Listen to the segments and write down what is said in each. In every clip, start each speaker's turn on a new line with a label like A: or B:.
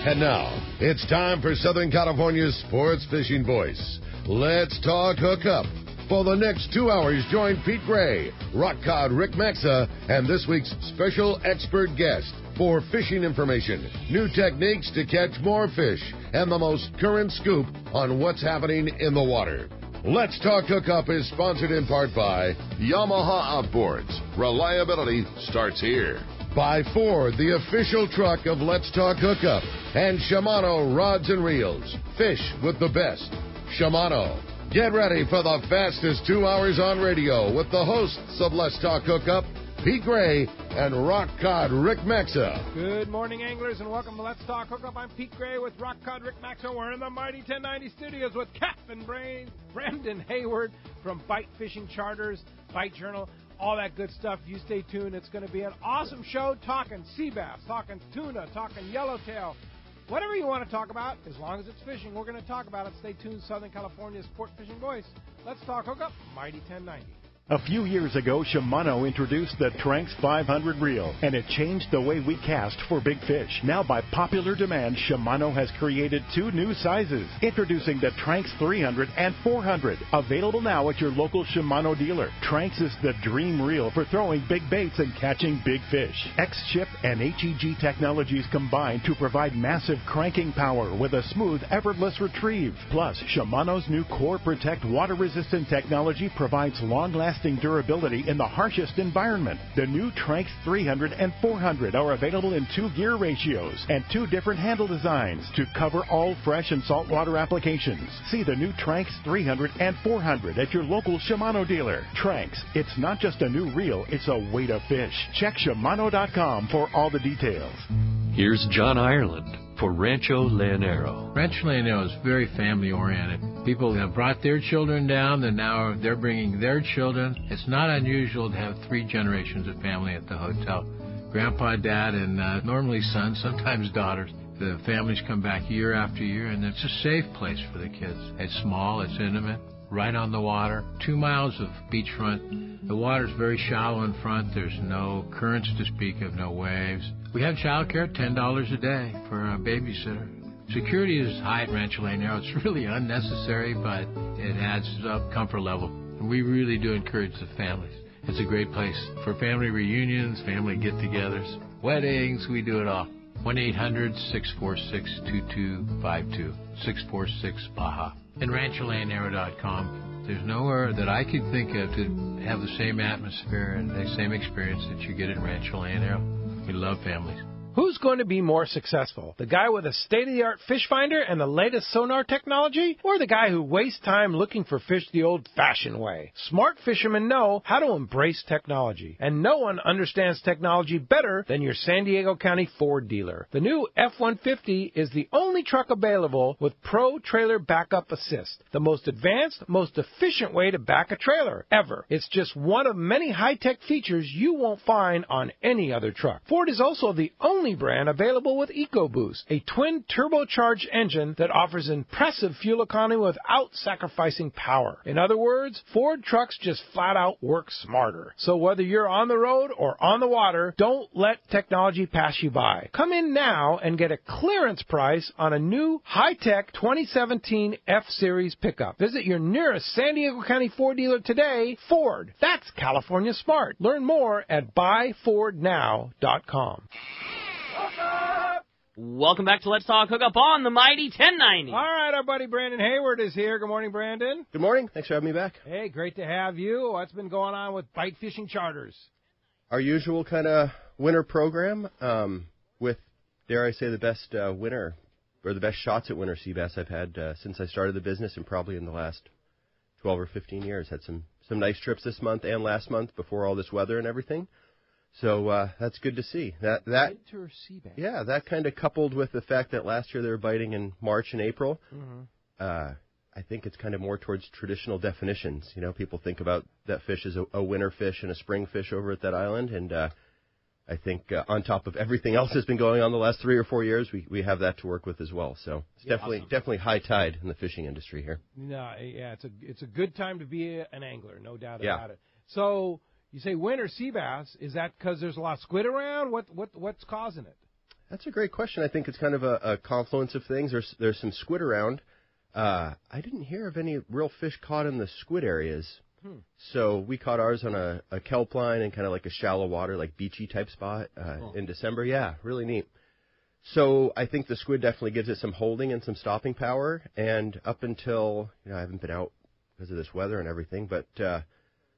A: And now, it's time for Southern California's sports fishing voice. Let's talk hookup. For the next 2 hours, join Pete Gray, rock cod Rick Maxa, and this week's special expert guest for fishing information, new techniques to catch more fish, and the most current scoop on what's happening in the water. Let's Talk Hookup is sponsored in part by Yamaha Outboards. Reliability starts here. By Ford, the official truck of Let's Talk Hookup. And Shimano Rods and Reels. Fish with the best. Shimano. Get ready for the fastest 2 hours on radio with the hosts of Let's Talk Hookup, Pete Gray and Rock Cod Rick Maxa.
B: Good morning, anglers, and welcome to Let's Talk Hookup. I'm Pete Gray with Rock Cod Rick Maxa. We're in the Mighty 1090 studios with Captain Brandon Hayward from Bight Fishing Charters, Bight Journal, all that good stuff. You stay tuned. It's going to be an awesome show talking sea bass, talking tuna, talking yellowtail. Whatever you want to talk about, as long as it's fishing, we're going to talk about it. Stay tuned, Southern California's sport fishing voice. Let's Talk Hookup, Mighty 1090.
C: A few years ago, Shimano introduced the Tranx 500 reel, and it changed the way we cast for big fish. Now, by popular demand, Shimano has created two new sizes, introducing the Tranx 300 and 400, available now at your local Shimano dealer. Tranx is the dream reel for throwing big baits and catching big fish. X-Ship and HEG technologies combine to provide massive cranking power with a smooth, effortless retrieve. Plus, Shimano's new Core Protect water-resistant technology provides long-lasting durability in the harshest environment. The new Tranx 300 and 400 are available in 2 gear ratios and 2 different handle designs to cover all fresh and saltwater applications. See the new Tranx 300 and 400 at your local Shimano dealer. Tranx, it's not just a new reel, it's a way to fish. Check Shimano.com for all the details.
D: Here's John Ireland for Rancho Leonero.
E: Rancho Leonero is very family-oriented. People have brought their children down, and now they're bringing their children. It's not unusual to have 3 generations of family at the hotel. Grandpa, Dad, and normally sons, sometimes daughters. The families come back year after year, and it's a safe place for the kids. It's small, it's intimate, right on the water, 2 miles of beachfront. The water's very shallow in front. There's no currents to speak of, no waves. We have childcare, $10 a day for a babysitter. Security is high at Rancho Leonero. It's really unnecessary, but it adds up comfort level. And we really do encourage the families. It's a great place for family reunions, family get-togethers, weddings. We do it all. 1-800-646-2252, 646-BAJA. And RanchoLeonero.com. There's nowhere that I could think of to have the same atmosphere and the same experience that you get in Rancho Leonero. We love families.
B: Who's going to be more successful? The guy with a state-of-the-art fish finder and the latest sonar technology? Or the guy who wastes time looking for fish the old-fashioned way? Smart fishermen know how to embrace technology. And no one understands technology better than your San Diego County Ford dealer. The new F-150 is the only truck available with Pro Trailer Backup Assist. The most advanced, most efficient way to back a trailer ever. It's just one of many high-tech features you won't find on any other truck. Ford is also the only brand available with EcoBoost, a twin turbocharged engine that offers impressive fuel economy without sacrificing power. In other words, Ford trucks just flat out work smarter. So whether you're on the road or on the water, don't let technology pass you by. Come in now and get a clearance price on a new high-tech 2017 F-Series pickup. Visit your nearest San Diego County Ford dealer today. Ford, that's California smart. Learn more at buyfordnow.com.
F: Welcome back to Let's Talk Hookup on the Mighty 1090.
B: All right, our buddy Brandon Hayward is here. Good morning, Brandon.
G: Good morning. Thanks for having me back.
B: Hey, great to have you. What's been going on with Bight Fishing Charters?
G: Our usual kind of winter program with, dare I say, the best winter or the best shots at winter sea bass I've had since I started the business, and probably in the last 12 or 15 years. Had some nice trips this month and last month before all this weather and everything. So that's good to see. That
B: Winter sea bass.
G: Yeah, that kind of coupled with the fact that last year they were biting in March and April. Mm-hmm. I think it's kind of more towards traditional definitions. You know, people think about that fish as a winter fish and a spring fish over at that island, and I think on top of everything else that's been going on the last 3 or 4 years, we have that to work with as well. So it's definitely high tide in the fishing industry here.
B: No, yeah, it's a good time to be an angler, no doubt about it. So you say winter sea bass. Is that because there's a lot of squid around? What's causing it?
G: That's a great question. I think it's kind of a confluence of things. There's some squid around. I didn't hear of any real fish caught in the squid areas. So we caught ours on a kelp line and kind of like a shallow water, like beachy type spot in December. Yeah, really neat. So I think the squid definitely gives it some holding and some stopping power. And up until, I haven't been out because of this weather and everything, but the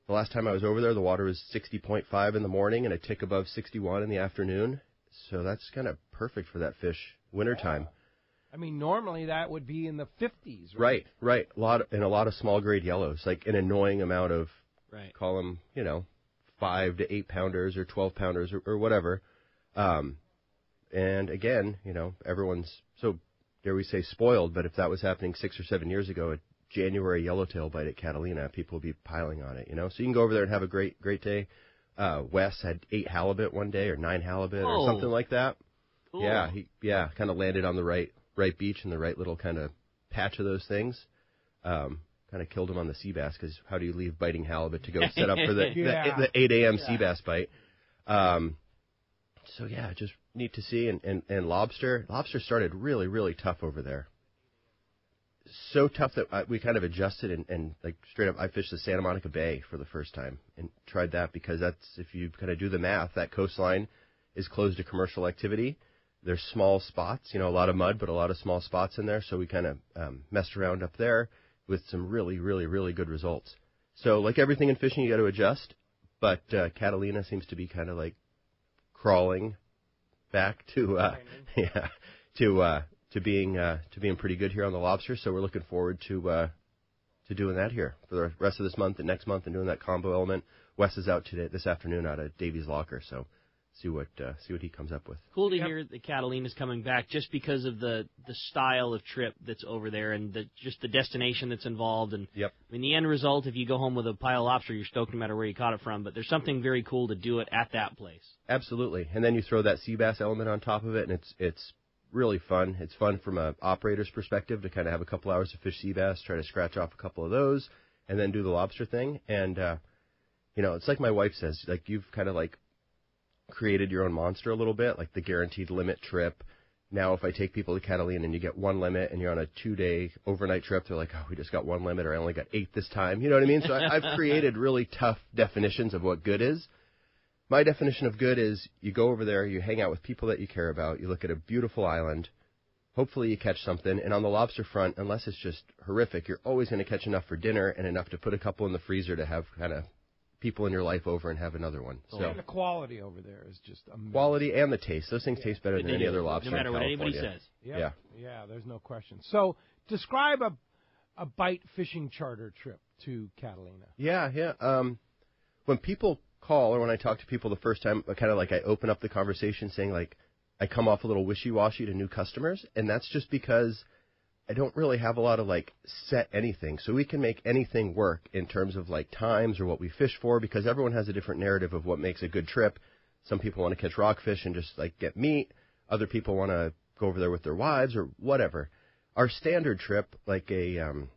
G: last time I was over there, the water was 60.5 in the morning and a tick above 61 in the afternoon. So that's kind of perfect for that fish wintertime.
B: I mean, normally that would be in the 50s,
G: right? Right. A lot of small grade yellows, like an annoying amount of, call them, 5 to 8 pounders or 12 pounders or whatever. And again, everyone's, so dare we say spoiled, but if that was happening 6 or 7 years ago, a January yellowtail bite at Catalina, people would be piling on it, So you can go over there and have a great day. Wes had 8 halibut one day or 9 halibut or something like that. Cool. Yeah, kind of landed on the right beach in the right little kind of patch of those things. Kind of killed him on the sea bass because how do you leave biting halibut to go set up for the 8 a.m. sea bass bite? So yeah, just neat to see. And lobster started really, really tough over there. So tough that we kind of adjusted and like straight up, I fished the Santa Monica Bay for the first time and tried that because that's, if you kind of do the math, that coastline is closed to commercial activity. There's small spots, a lot of mud, but a lot of small spots in there. So we kind of messed around up there with some really, really, really good results. So like everything in fishing, you got to adjust. But Catalina seems to be kind of like crawling back to being pretty good here on the lobster. So we're looking forward to doing that here for the rest of this month and next month and doing that combo element. Wes is out this afternoon out of Davies Locker, so see what he comes up with.
F: Cool to hear that Catalina's coming back just because of the style of trip that's over there and just the destination that's involved. And I mean, the end result, if you go home with a pile of lobster, you're stoked no matter where you caught it from. But there's something very cool to do it at that place. Absolutely.
G: And then you throw that sea bass element on top of it, and it's really fun. It's fun from an operator's perspective to kind of have a couple hours to fish sea bass, try to scratch off a couple of those, and then do the lobster thing. And, it's like my wife says, like you've kind of like created your own monster a little bit, like the guaranteed limit trip. Now, if I take people to Catalina and you get one limit and you're on a 2-day overnight trip, they're like, oh, we just got one limit or I only got 8 this time. You know what I mean? So I've created really tough definitions of what good is. My definition of good is you go over there, you hang out with people that you care about, you look at a beautiful island, hopefully you catch something, and on the lobster front, unless it's just horrific, you're always going to catch enough for dinner and enough to put a couple in the freezer to have kind of people in your life over and have another one. So
B: and the quality over there is just amazing.
G: Quality and the taste. Those things taste better than any other lobster
F: no matter
G: in
F: what
G: California.
F: anybody says.
B: Yep. Yeah, there's no question. So describe a Bight fishing charter trip to Catalina.
G: Yeah. When people call or when I talk to people the first time, kind of like I open up the conversation saying like I come off a little wishy-washy to new customers, and that's just because I don't really have a lot of like set anything. So we can make anything work in terms of like times or what we fish for, because everyone has a different narrative of what makes a good trip. Some people want to catch rockfish and just like get meat. Other people want to go over there with their wives or whatever. Our standard trip, like an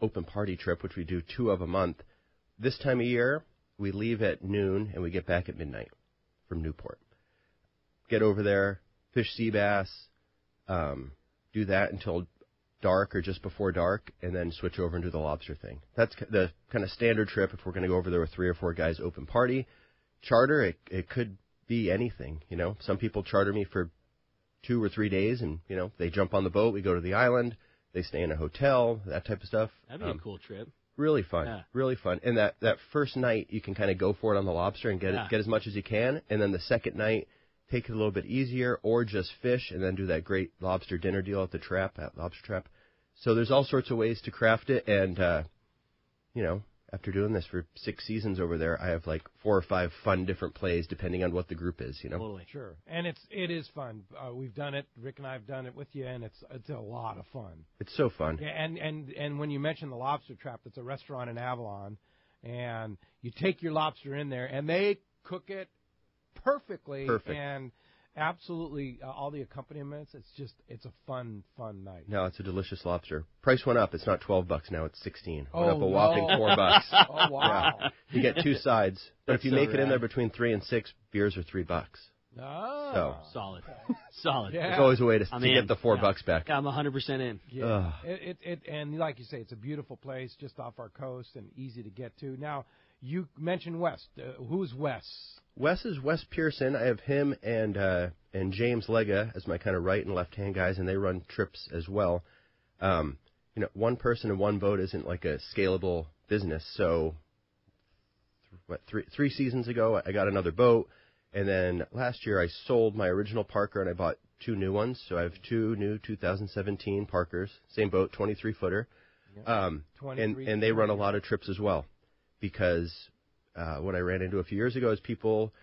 G: open party trip, which we do 2 of a month, this time of year, we leave at noon and we get back at midnight from Newport. Get over there, fish sea bass, do that until dark or just before dark, and then switch over and do the lobster thing. That's the kind of standard trip if we're going to go over there with 3 or 4 guys open party. Charter, it could be anything, Some people charter me for 2 or 3 days, and, they jump on the boat, we go to the island, they stay in a hotel, that type of stuff.
F: That'd be a cool trip.
G: Really fun, really fun. And that first night, you can kind of go for it on the lobster and get as much as you can, and then the second night, take it a little bit easier, or just fish and then do that great lobster dinner deal at Lobster Trap. So there's all sorts of ways to craft it, and after doing this for 6 seasons over there, I have like 4 or 5 fun different plays depending on what the group is.
F: Totally.
B: Sure, and it is fun. We've done it. Rick and I have done it with you, and it's a lot of fun.
G: It's so fun.
B: Yeah, and when you mention the Lobster Trap, it's a restaurant in Avalon, and you take your lobster in there, and they cook it perfectly. And absolutely all the accompaniments. It's a fun night.
G: No, it's a delicious lobster. Price went up. It's not $12 now. It's $16.
B: Oh,
G: went up a whopping $4.
B: Oh wow!
G: Yeah. You get 2 sides, but if you make it in there between 3 and 6, beers are $3.
B: Oh.
F: Solid. Solid.
B: Yeah.
G: There's always a way to
F: I'm
G: get the $4 back.
F: Yeah, I'm 100% in.
B: Yeah. And like you say, it's a beautiful place just off our coast and easy to get to. Now, you mentioned Wes. Who's Wes?
G: Wes is Wes Pearson. I have him and James Lega as my kind of right and left hand guys, and they run trips as well. One person and one boat isn't like a scalable business. So, three seasons ago, I got another boat. And then last year I sold my original Parker and I bought 2 new ones. So I have 2 new 2017 Parkers, same boat, 23-footer. And they run a lot of trips as well. Because what I ran into a few years ago is people,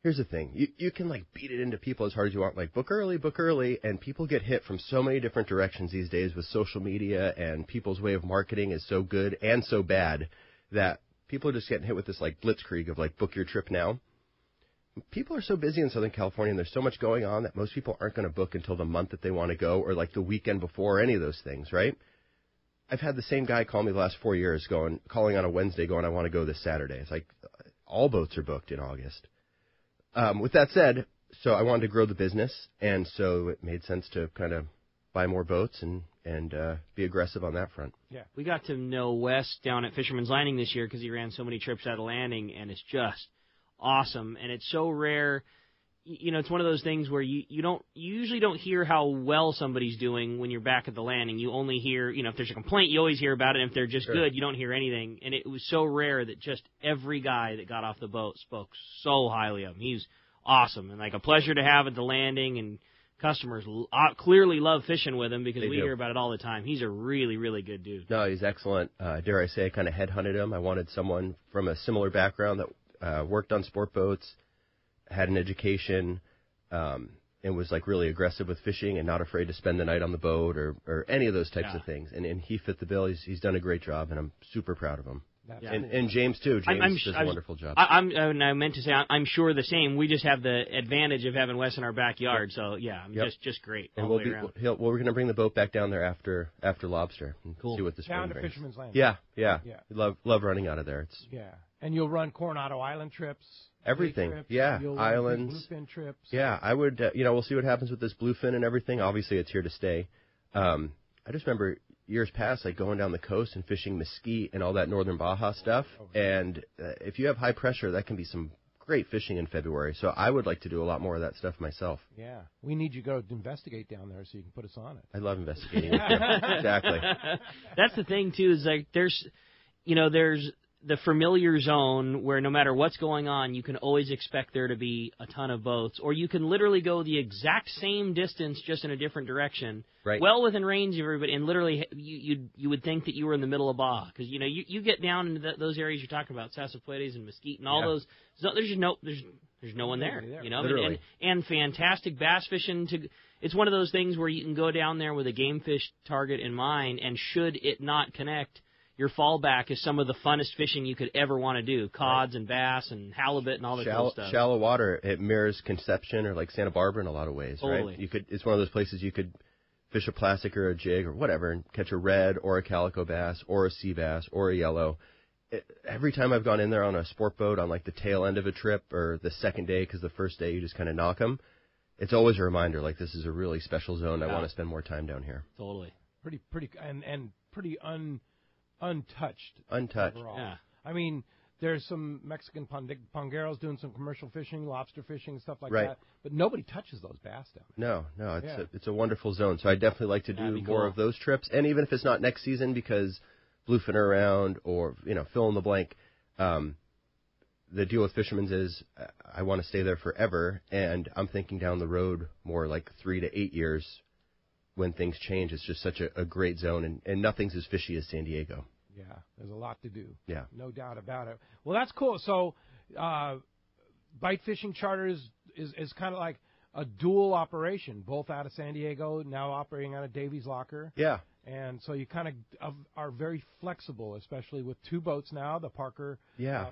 G: here's the thing, you can like beat it into people as hard as you want, like book early, and people get hit from so many different directions these days with social media, and people's way of marketing is so good and so bad that people are just getting hit with this like blitzkrieg of like book your trip now. People are so busy in Southern California, and there's so much going on that most people aren't going to book until the month that they want to go or like the weekend before or any of those things, right? I've had the same guy call me the last 4 years calling on a Wednesday going, I want to go this Saturday. It's like all boats are booked in August. With that said, so I wanted to grow the business, and so it made sense to kind of buy more boats and be aggressive on that front.
F: Yeah, we got to know Wes down at Fisherman's Landing this year because he ran so many trips out of Landing, and it's just awesome, and it's so rare. It's one of those things where you usually don't hear how well somebody's doing when you're back at the landing. You only hear, if there's a complaint, you always hear about it. And if they're just good, you don't hear anything. And it was so rare that just every guy that got off the boat spoke so highly of him. He's awesome and like a pleasure to have at the landing, and customers clearly love fishing with him because we hear about it all the time. He's a really, really good dude. No,
G: he's excellent. Dare I say, I kind of headhunted him. I wanted someone from a similar background that worked on sport boats, had an education, and was like really aggressive with fishing and not afraid to spend the night on the boat or any of those types of things. And he fit the bill. He's done a great job, and I'm super proud of him.
F: Yeah.
G: And James too. James does a wonderful job.
F: I meant to say I'm sure the same. We just have the advantage of having Wes in our backyard. So yeah, just great.
G: And we're going to bring the boat back down there after lobster and see what the spring
B: down to
G: brings.
B: Fisherman's Landing.
G: Yeah. Love running out of there.
B: And you'll run Coronado Island trips.
G: Everything,
B: trips,
G: islands,
B: bluefin trips.
G: Yeah, I would. We'll see what happens with this bluefin and everything. Obviously, it's here to stay. I just remember years past, like going down the coast and fishing mesquite and all that northern Baja stuff. And if you have high pressure, that can be some great fishing in February. So I would like to do a lot more of that stuff myself.
B: Yeah, we need you to go investigate down there so you can put us on it.
G: I love investigating. Exactly.
F: That's the thing too. Is like there's the familiar zone where no matter what's going on, you can always expect there to be a ton of boats, or you can literally go the exact same distance just in a different direction, well within range of everybody, and literally you would think that you were in the middle of Baja, because you get down into those areas you're talking about, Sasapuedes and Mesquite and all those. So there's no one there, and fantastic bass fishing. It's one of those things where you can go down there with a game fish target in mind, and should it not connect, your fallback is some of the funnest fishing you could ever want to do. Cods and bass and halibut and all that cool stuff.
G: Shallow water, it mirrors Conception or like Santa Barbara in a lot of ways,
F: totally.
G: Right? It's one of those places you could fish a plastic or a jig or whatever and catch a red or a calico bass or a sea bass or a yellow. Every time I've gone in there on a sport boat on like the tail end of a trip or the second day, because the first day you just kind of knock them, it's always a reminder, like this is a really special zone. I want to spend more time down here.
F: Totally.
B: Pretty and pretty untouched. Overall.
F: Yeah.
B: I mean, there's some Mexican pongueros doing some commercial fishing, lobster fishing, stuff like that. But nobody touches those bass down there.
G: No, it's a wonderful zone. So I definitely like to do more of those trips. And even if it's not next season, because bluefin are around or fill in the blank, the deal with Fisherman's is I want to stay there forever, and I'm thinking down the road more like 3 to 8 years. When things change, it's just such a great zone, and nothing's as fishy as San Diego.
B: Yeah, there's a lot to do.
G: Yeah.
B: No doubt about it. Well, that's cool. So, Bight Fishing Charters is kind of like a dual operation, both out of San Diego, now operating out of Davies Locker.
G: Yeah.
B: And so you kind of are very flexible, especially with 2 boats now, the Parker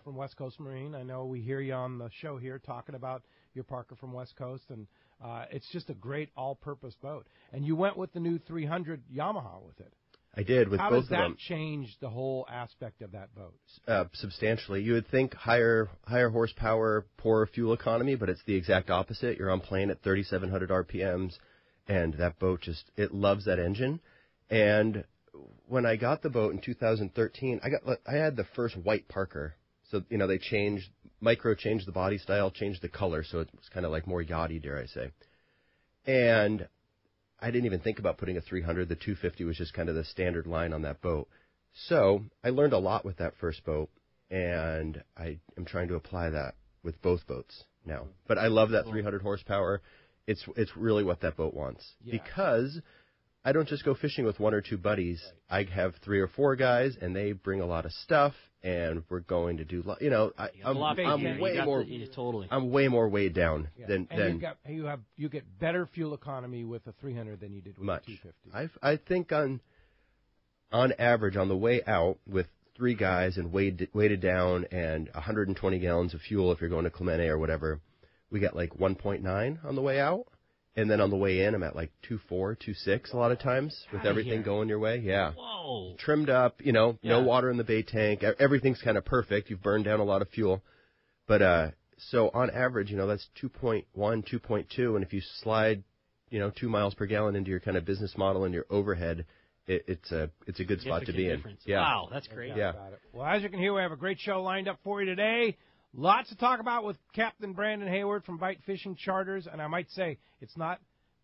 B: from West Coast Marine. I know we hear you on the show here talking about your Parker from West Coast, and it's just a great all-purpose boat. And you went with the new 300 Yamaha with it.
G: I did with
B: How
G: both
B: does
G: of them.
B: that change the whole aspect of that boat?
G: Substantially. You would think higher horsepower, poorer fuel economy, but it's the exact opposite. You're on plane at 3,700 RPMs, and that boat it loves that engine. And when I got the boat in 2013, I had the first white Parker. So, they changed the body style, changed the color, so it was kind of like more yachty, dare I say. And I didn't even think about putting a 300. The 250 was just kind of the standard line on that boat. So I learned a lot with that first boat, and I am trying to apply that with both boats now. But I love that 300 horsepower. It's really what that boat wants. Yeah. Because I don't just go fishing with one or two buddies. Right. I have 3 or 4 guys, and they bring a lot of stuff, and we're going to do, I'm way more weighed down than.
B: You get better fuel economy with a 300 than you did with a 250.
G: I think on average on the way out with 3 guys and weighted down and 120 gallons of fuel if you're going to Clemente or whatever, we get like 1.9 on the way out. And then on the way in, I'm at like 2.4, 2.6 a lot of times with everything going your way. Yeah.
F: Whoa.
G: Trimmed up, no water in the bait tank. Everything's kind of perfect. You've burned down a lot of fuel. But so on average, that's 2.1, 2.2. And if you slide, 2 miles per gallon into your kind of business model and your overhead, it's a good spot to be in.
F: Yeah. Wow, that's great.
G: Yeah.
B: Well, as you can hear, we have a great show lined up for you today. Lots to talk about with Captain Brandon Hayward from Bight Fishing Charters, and I might say it's not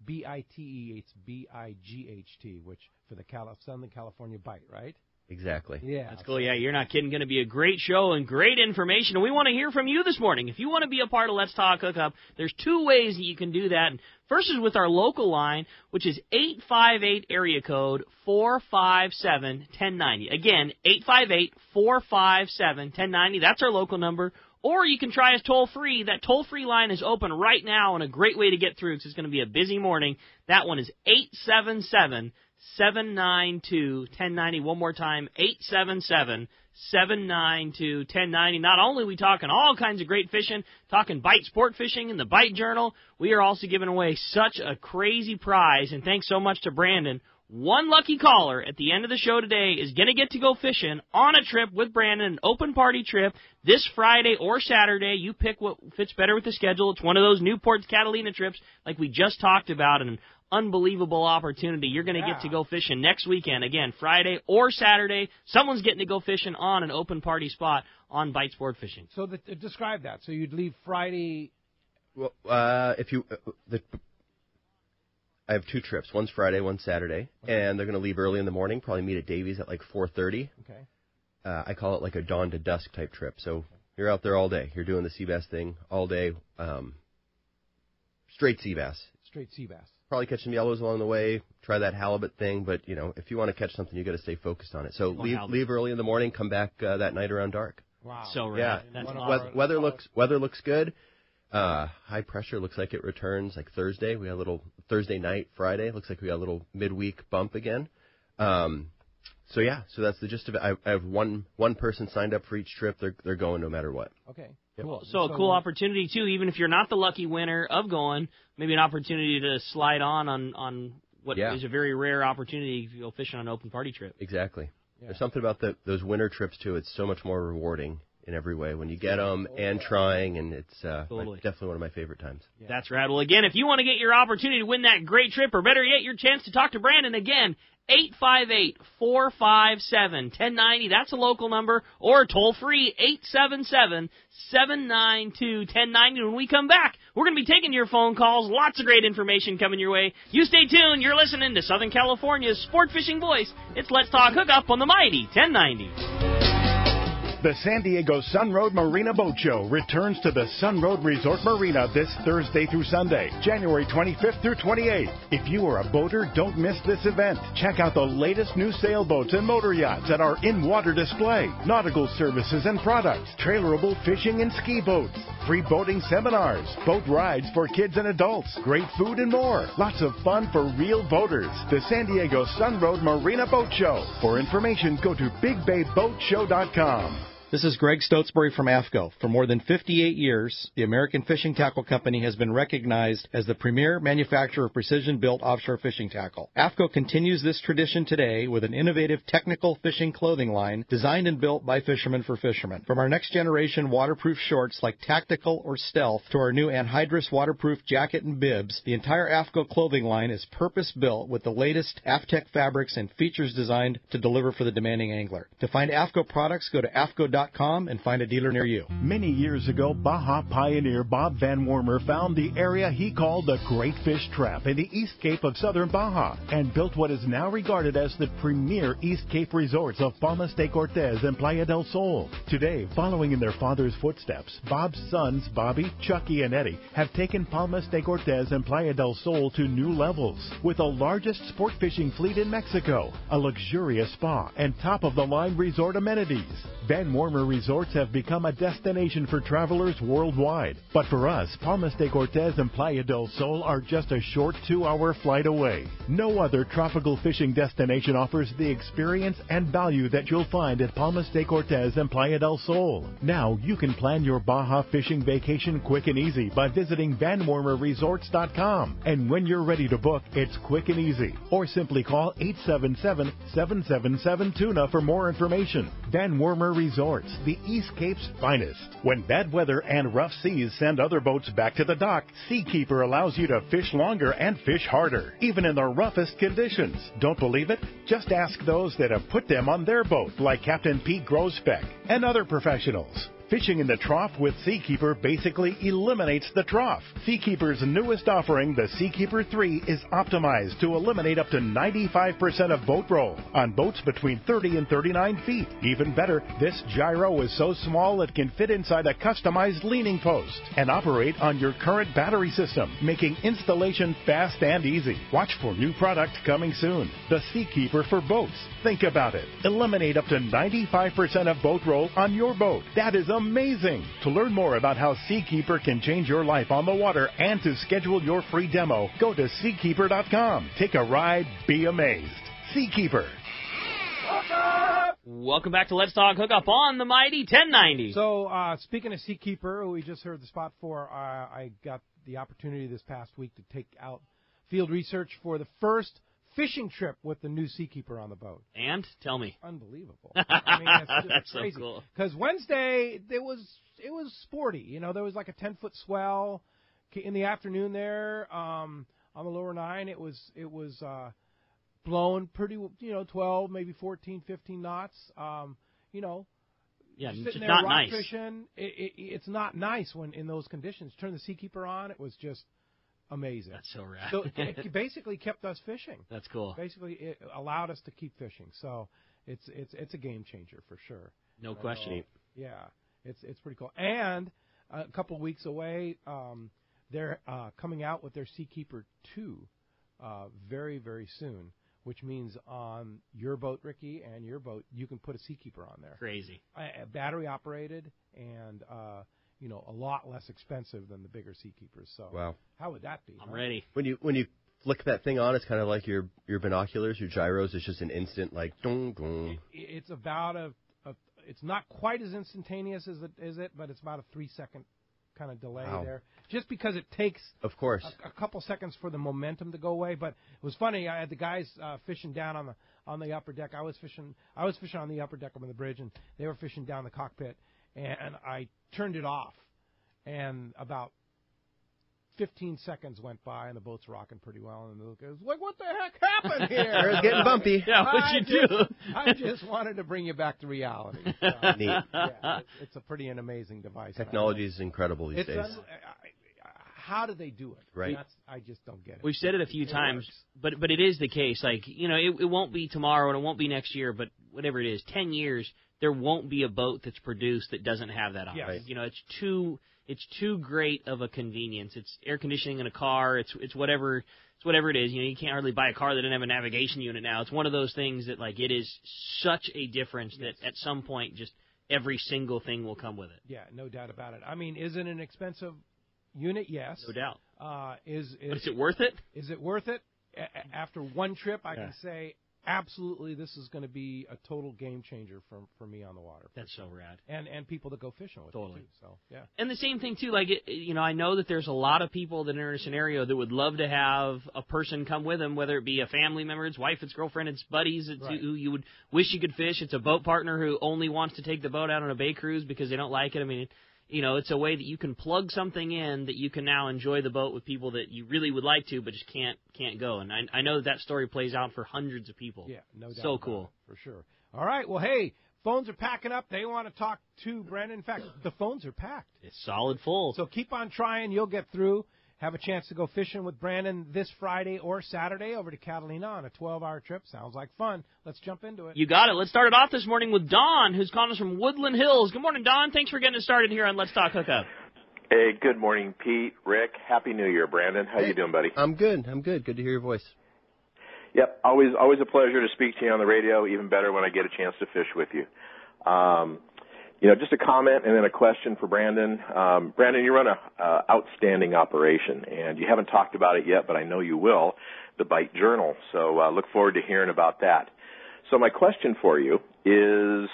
B: B-I-T-E, it's B-I-G-H-T, which for the Southern California Bight, right?
G: Exactly.
F: Yeah. That's cool. Yeah, you're not kidding. Going to be a great show and great information, and we want to hear from you this morning. If you want to be a part of Let's Talk Hookup, there's 2 ways that you can do that. First is with our local line, which is 858 area code 457-1090. Again, 858-457-1090. That's our local number. Or you can try us toll-free. That toll-free line is open right now and a great way to get through because it's going to be a busy morning. That one is 877-792-1090. One more time, 877-792-1090. Not only are we talking all kinds of great fishing, talking Bight sport fishing in the Bight Journal, we are also giving away such a crazy prize. And thanks so much to Brandon. One lucky caller at the end of the show today is going to get to go fishing on a trip with Brandon, an open party trip, this Friday or Saturday. You pick what fits better with the schedule. It's one of those Newport Catalina trips like we just talked about, an unbelievable opportunity. You're going to get to go fishing next weekend. Again, Friday or Saturday. Someone's getting to go fishing on an open party spot on Bight Sport Fishing.
B: So describe that. So you'd leave Friday.
G: Well, I have 2 trips. One's Friday, one's Saturday, and they're going to leave early in the morning, probably meet at Davies at like 4:30.
B: Okay.
G: I call it like a dawn to dusk type trip. So you're out there all day. You're doing the sea bass thing all day. Straight sea bass.
B: Straight sea bass.
G: Probably catch some yellows along the way. Try that halibut thing, but if you want to catch something, you got to stay focused on it. So leave early in the morning, come back that night around dark.
B: Wow.
F: So right.
G: Yeah.
F: That's
G: awesome. Weather looks good. High pressure looks like it returns like Thursday. We had a little Thursday night, Friday. Looks like we got a little midweek bump again. So that's the gist of it. I have one person signed up for each trip. They're going no matter what.
B: Okay.
G: Yep.
F: Cool. So a cool opportunity too, even if you're not the lucky winner of going, maybe an opportunity to slide on what is a very rare opportunity to go fishing on an open party trip.
G: Exactly. Yeah. There's something about those winter trips too. It's so much more rewarding in every way when you get them and trying, and it's definitely one of my favorite times.
F: Yeah. That's right. Well, again, if you want to get your opportunity to win that great trip, or better yet, your chance to talk to Brandon again, 858-457-1090. That's a local number, or toll-free, 877-792-1090. When we come back, we're going to be taking your phone calls. Lots of great information coming your way. You stay tuned. You're listening to Southern California's sport fishing voice. It's Let's Talk Hookup on the mighty 1090.
C: The San Diego Sun Road Marina Boat Show returns to the Sun Road Resort Marina this Thursday through Sunday, January 25th through 28th. If you are a boater, don't miss this event. Check out the latest new sailboats and motor yachts at our in-water display, nautical services and products, trailerable fishing and ski boats, free boating seminars, boat rides for kids and adults, great food and more. Lots of fun for real boaters. The San Diego Sun Road Marina Boat Show. For information, go to BigBayBoatShow.com.
H: This is Greg Stotesbury from AFCO. For more than 58 years, the American Fishing Tackle Company has been recognized as the premier manufacturer of precision-built offshore fishing tackle. AFCO continues this tradition today with an innovative technical fishing clothing line designed and built by fishermen for fishermen. From our next-generation waterproof shorts like Tactical or Stealth to our new anhydrous waterproof jacket and bibs, the entire AFCO clothing line is purpose-built with the latest AFTEC fabrics and features designed to deliver for the demanding angler. To find AFCO products, go to AFCO.com and find a dealer near you.
C: Many years ago, Baja pioneer Bob Van Wormer found the area he called the Great Fish Trap in the East Cape of southern Baja and built what is now regarded as the premier East Cape resorts of Palmas de Cortez and Playa del Sol. Today, following in their father's footsteps, Bob's sons, Bobby, Chucky, and Eddie, have taken Palmas de Cortez and Playa del Sol to new levels. With the largest sport fishing fleet in Mexico, a luxurious spa, and top-of-the-line resort amenities, Van Wormer Resorts have become a destination for travelers worldwide. But for us, Palmas de Cortez and Playa del Sol are just a short 2-hour flight away. No other tropical fishing destination offers the experience and value that you'll find at Palmas de Cortez and Playa del Sol. Now you can plan your Baja fishing vacation quick and easy by visiting VanWormerResorts.com. And when you're ready to book, it's quick and easy. Or simply call 877-777-TUNA for more information. Van Wormer Resorts, the East Cape's finest. When bad weather and rough seas send other boats back to the dock, Seakeeper allows you to fish longer and fish harder, even in the roughest conditions. Don't believe it? Just ask those that have put them on their boat, like Captain Pete Grosbeck and other professionals. Fishing in the trough with Seakeeper basically eliminates the trough. Seakeeper's newest offering, the Seakeeper 3, is optimized to eliminate up to 95% of boat roll on boats between 30 and 39 feet. Even better, this gyro is so small it can fit inside a customized leaning post and operate on your current battery system, making installation fast and easy. Watch for new product coming soon. The Seakeeper for boats. Think about it. Eliminate up to 95% of boat roll on your boat. That is amazing. To learn more about how Seakeeper can change your life on the water and to schedule your free demo, go to Seakeeper.com. Take a ride, be amazed. Seakeeper.
F: Welcome back to Let's Talk Hookup on the Mighty 1090.
B: So, speaking of Seakeeper, who we just heard the spot for, I got the opportunity this past week to take out field research for the first fishing trip with the new Seakeeper on the boat.
F: And tell me.
B: Unbelievable. I mean, that's crazy.
F: So cool.
B: Because Wednesday, it was sporty. You know, there was like a 10-foot swell in the afternoon there on the lower 9. It was blowing pretty, 12, maybe 14, 15 knots.
F: Yeah,
B: sitting
F: just
B: there
F: not
B: rock
F: nice.
B: fishing. It's not nice when in those conditions. Turn the Seakeeper on, it was just amazing.
F: That's so rad.
B: So it basically kept us fishing.
F: That's cool.
B: Basically, it allowed us to keep fishing. So it's a game changer for sure.
F: No question.
B: Yeah, it's pretty cool. And a couple of weeks away, they're coming out with their Seakeeper 2 very, very soon, which means on your boat, Ricky, and your boat, you can put a Seakeeper on there.
F: Crazy.
B: Battery operated and a lot less expensive than the bigger Seakeepers. So
G: wow,
B: how would that be?
F: I'm ready.
G: When you flick that thing on, it's kind of like your binoculars, your gyros. It's just an instant like dong dong.
B: It's about it's not quite as instantaneous as it, but it's about a 3-second kind of delay there. Just because it takes,
G: of course,
B: a couple seconds for the momentum to go away. But it was funny. I had the guys fishing down on the upper deck. I was fishing on the upper deck up on the bridge, and they were fishing down the cockpit. And I turned it off, and about 15 seconds went by, and the boat's rocking pretty well. And it was like, what the heck happened here?
G: It's getting bumpy.
F: Yeah, what'd you do?
B: I just wanted to bring you back to reality. So,
G: neat.
B: Yeah, it's a pretty an amazing device.
G: Technology is incredible these days.
B: How do they do it?
G: Right.
B: I just don't get it.
F: We've said it a few times, but it is the case. Like, it won't be tomorrow and it won't be next year, but whatever it is, 10 years, there won't be a boat that's produced that doesn't have that on it.
B: Yes.
F: It's too great of a convenience. It's air conditioning in a car. It's whatever it is. You can't hardly buy a car that doesn't have a navigation unit now. It's one of those things that, like, it is such a difference that at some point just every single thing will come with it.
B: Yeah, no doubt about it. I mean, is it an expensive unit? Yes.
F: No doubt.
B: But
F: is it worth it?
B: Is it worth it? After one trip, I can say absolutely this is going to be a total game changer for me on the water.
F: That's so rad.
B: And people that go fishing with
F: totally.
B: it, too. So, yeah.
F: And the same thing, too, like, I know that there's a lot of people that are in a scenario that would love to have a person come with them, whether it be a family member, its wife, its girlfriend, its buddies, who you would wish you could fish. It's a boat partner who only wants to take the boat out on a bay cruise because they don't like it. I mean, it's a way that you can plug something in that you can now enjoy the boat with people that you really would like to, but just can't go. And I know that story plays out for hundreds of people.
B: Yeah, no doubt.
F: So cool.
B: For sure. All right, well, hey, phones are packing up. They want to talk to Brandon. In fact, the phones are packed.
F: It's solid full.
B: So keep on trying. You'll get through. Have a chance to go fishing with Brandon this Friday or Saturday over to Catalina on a 12-hour trip. Sounds like fun. Let's jump into it.
F: You got it. Let's start it off this morning with Don, who's calling us from Woodland Hills. Good morning, Don. Thanks for getting us started here on Let's Talk Hookup.
I: Hey, good morning, Pete, Rick. Happy New Year, Brandon. How you doing, buddy?
G: I'm good. Good to hear your voice.
I: Yep, always a pleasure to speak to you on the radio. Even better when I get a chance to fish with you. Just a comment and then a question for Brandon. Brandon, you run a outstanding operation, and you haven't talked about it yet, but I know you will, the Bight Journal. So look forward to hearing about that. So my question for you is,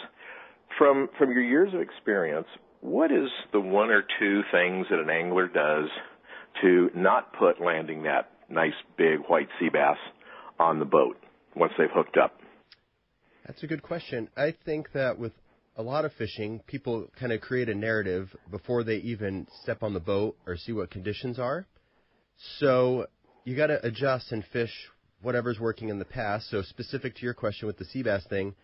I: from your years of experience, what is the one or two things that an angler does to not put landing that nice big white sea bass on the boat once they've hooked up?
G: That's a good question. I think that with a lot of fishing, people kind of create a narrative before they even step on the boat or see what conditions are. So you got to adjust and fish whatever's working in the past. So specific to your question with the sea bass thing,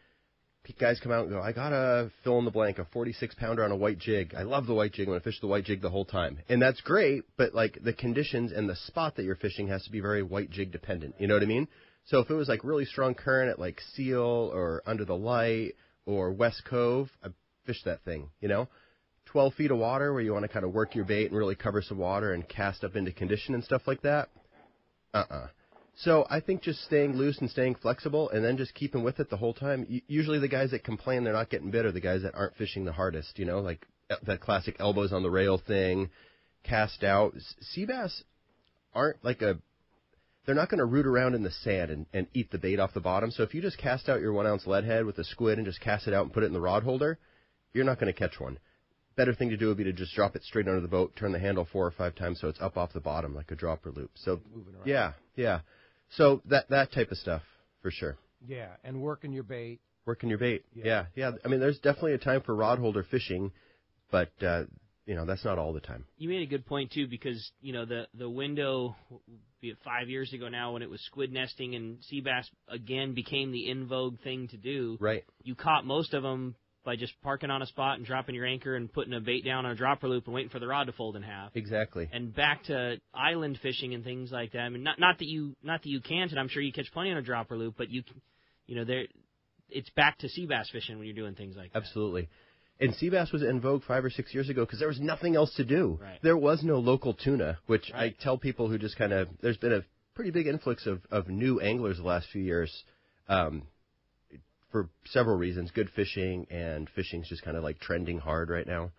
G: guys come out and go, I got to fill in the blank, a 46-pounder on a white jig. I love the white jig. I'm going to fish the white jig the whole time. And that's great, but like the conditions and the spot that you're fishing has to be very white jig dependent. You know what I mean? So if it was like really strong current at like Seal or Under the Light or West Cove, I fished that thing, 12 feet of water where you want to kind of work your bait and really cover some water and cast up into condition and stuff like that. So I think just staying loose and staying flexible and then just keeping with it the whole time. Usually the guys that complain they're not getting bit are the guys that aren't fishing the hardest, like that classic elbows on the rail thing, cast out. Sea bass aren't like they're not going to root around in the sand and eat the bait off the bottom. So if you just cast out your 1-ounce lead head with a squid and just cast it out and put it in the rod holder, you're not going to catch one. Better thing to do would be to just drop it straight under the boat, turn the handle 4 or 5 times so it's up off the bottom like a dropper loop. So, yeah. So that type of stuff, for sure.
B: Yeah, and working your bait.
G: Yeah. I mean, there's definitely a time for rod holder fishing, but that's not all the time.
F: You made a good point, too, because, the window, be it 5 years ago now, when it was squid nesting and sea bass, again, became the in vogue thing to do.
G: Right.
F: You caught most of them by just parking on a spot and dropping your anchor and putting a bait down on a dropper loop and waiting for the rod to fold in half.
G: Exactly.
F: And back to island fishing and things like that. I mean, not that you can't, and I'm sure you catch plenty on a dropper loop, but it's back to sea bass fishing when you're doing things like that.
G: Absolutely. And sea bass was in vogue 5 or 6 years ago because there was nothing else to do.
F: Right.
G: There was no local tuna, which
F: right.
G: I tell people who just there's been a pretty big influx of new anglers the last few years for several reasons. Good fishing, and fishing's just kind of like trending hard right now.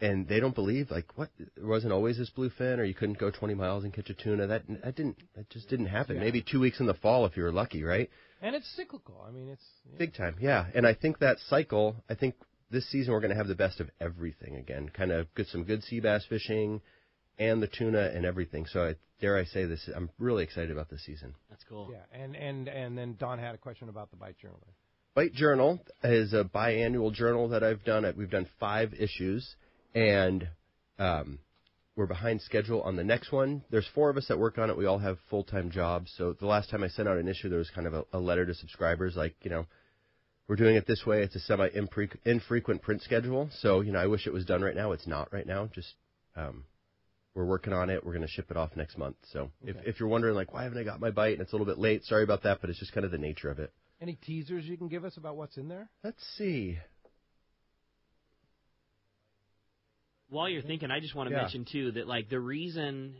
G: And they don't believe, what, there wasn't always this bluefin, or you couldn't go 20 miles and catch a tuna. That just didn't happen. Yeah. Maybe 2 weeks in the fall if you were lucky, right?
B: And it's cyclical. I mean, it's... Yeah.
G: Big time, yeah. And I think that cycle, this season we're going to have the best of everything again. Kind of get some good sea bass fishing and the tuna and everything. So dare I say this, I'm really excited about this season.
F: That's cool.
B: Yeah, and then Don had a question about the Bight Journal.
G: Bight Journal is a biannual journal that I've done. We've done 5 issues, and we're behind schedule on the next one. There's 4 of us that work on it. We all have full-time jobs. So the last time I sent out an issue, there was kind of a letter to subscribers like, we're doing it this way. It's a semi-infrequent print schedule. So, I wish it was done right now. It's not right now. Just we're working on it. We're going to ship it off next month. So okay. If you're wondering, why haven't I got my Bight? And it's a little bit late. Sorry about that, but it's just kind of the nature of it.
B: Any teasers you can give us about what's in there?
G: Let's see.
F: While you're thinking, I just want to mention, too, that, the reason,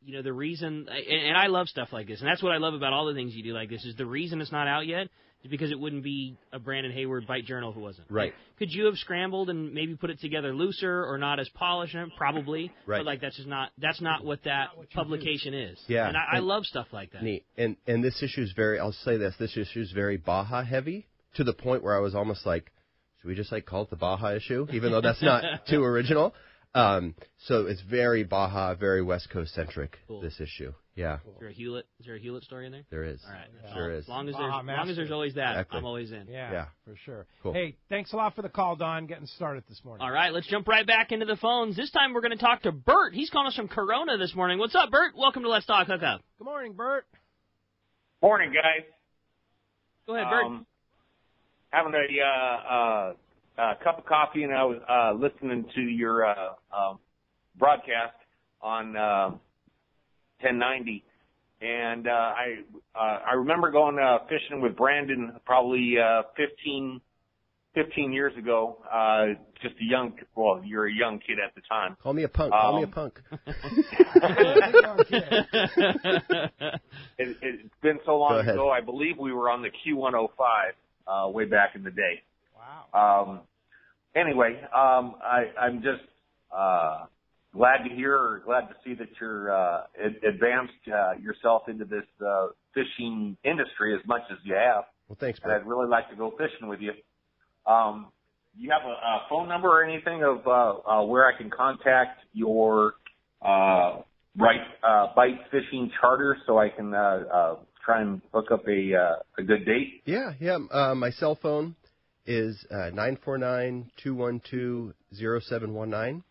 F: and I love stuff like this, and that's what I love about all the things you do like this, is the reason it's not out yet because it wouldn't be a Brandon Hayward Bight Journal if it wasn't.
G: Right.
F: Like, could you have scrambled and maybe put it together looser or not as polished? Probably.
G: Right.
F: But like that's not what that publication is.
G: Yeah.
F: And I love stuff like that.
G: Neat. And this issue is I'll say this issue is very Baja heavy, to the point where I was almost like, should we just like call it the Baja issue, even though that's not too original? So it's very Baja, very West Coast centric. Cool. This issue. Yeah.
F: Cool. Is there a Hewlett story in there?
G: There is.
F: All right.
G: Yeah. Sure is.
F: As long as there's always that,
G: exactly.
F: I'm always in.
B: Yeah, for sure.
G: Cool.
B: Hey, thanks a lot for the call, Don. Getting started this morning.
F: All right, let's jump right back into the phones. This time we're going to talk to Bert. He's calling us from Corona this morning. What's up, Bert? Welcome to Let's Talk Hookup.
B: Good morning, Bert.
J: Morning, guys.
F: Go ahead, Bert.
J: Having a cup of coffee, and I was listening to your broadcast on 1090, and I remember going fishing with Brandon probably 15 years ago. Just you're a young kid at the time.
G: Call me a punk. Call me a punk.
J: It's been so long ago. I believe we were on the Q105 way back in the day.
B: Wow.
J: Anyway, I'm just glad to see that you're advanced yourself into this fishing industry as much as you have.
G: Well, thanks,
J: and
G: Brett.
J: I'd really like to go fishing with you. You have a phone number or anything of where I can contact your Bight fishing charter so I can try and hook up a good date?
G: Yeah. My cell phone is 949-212-0719.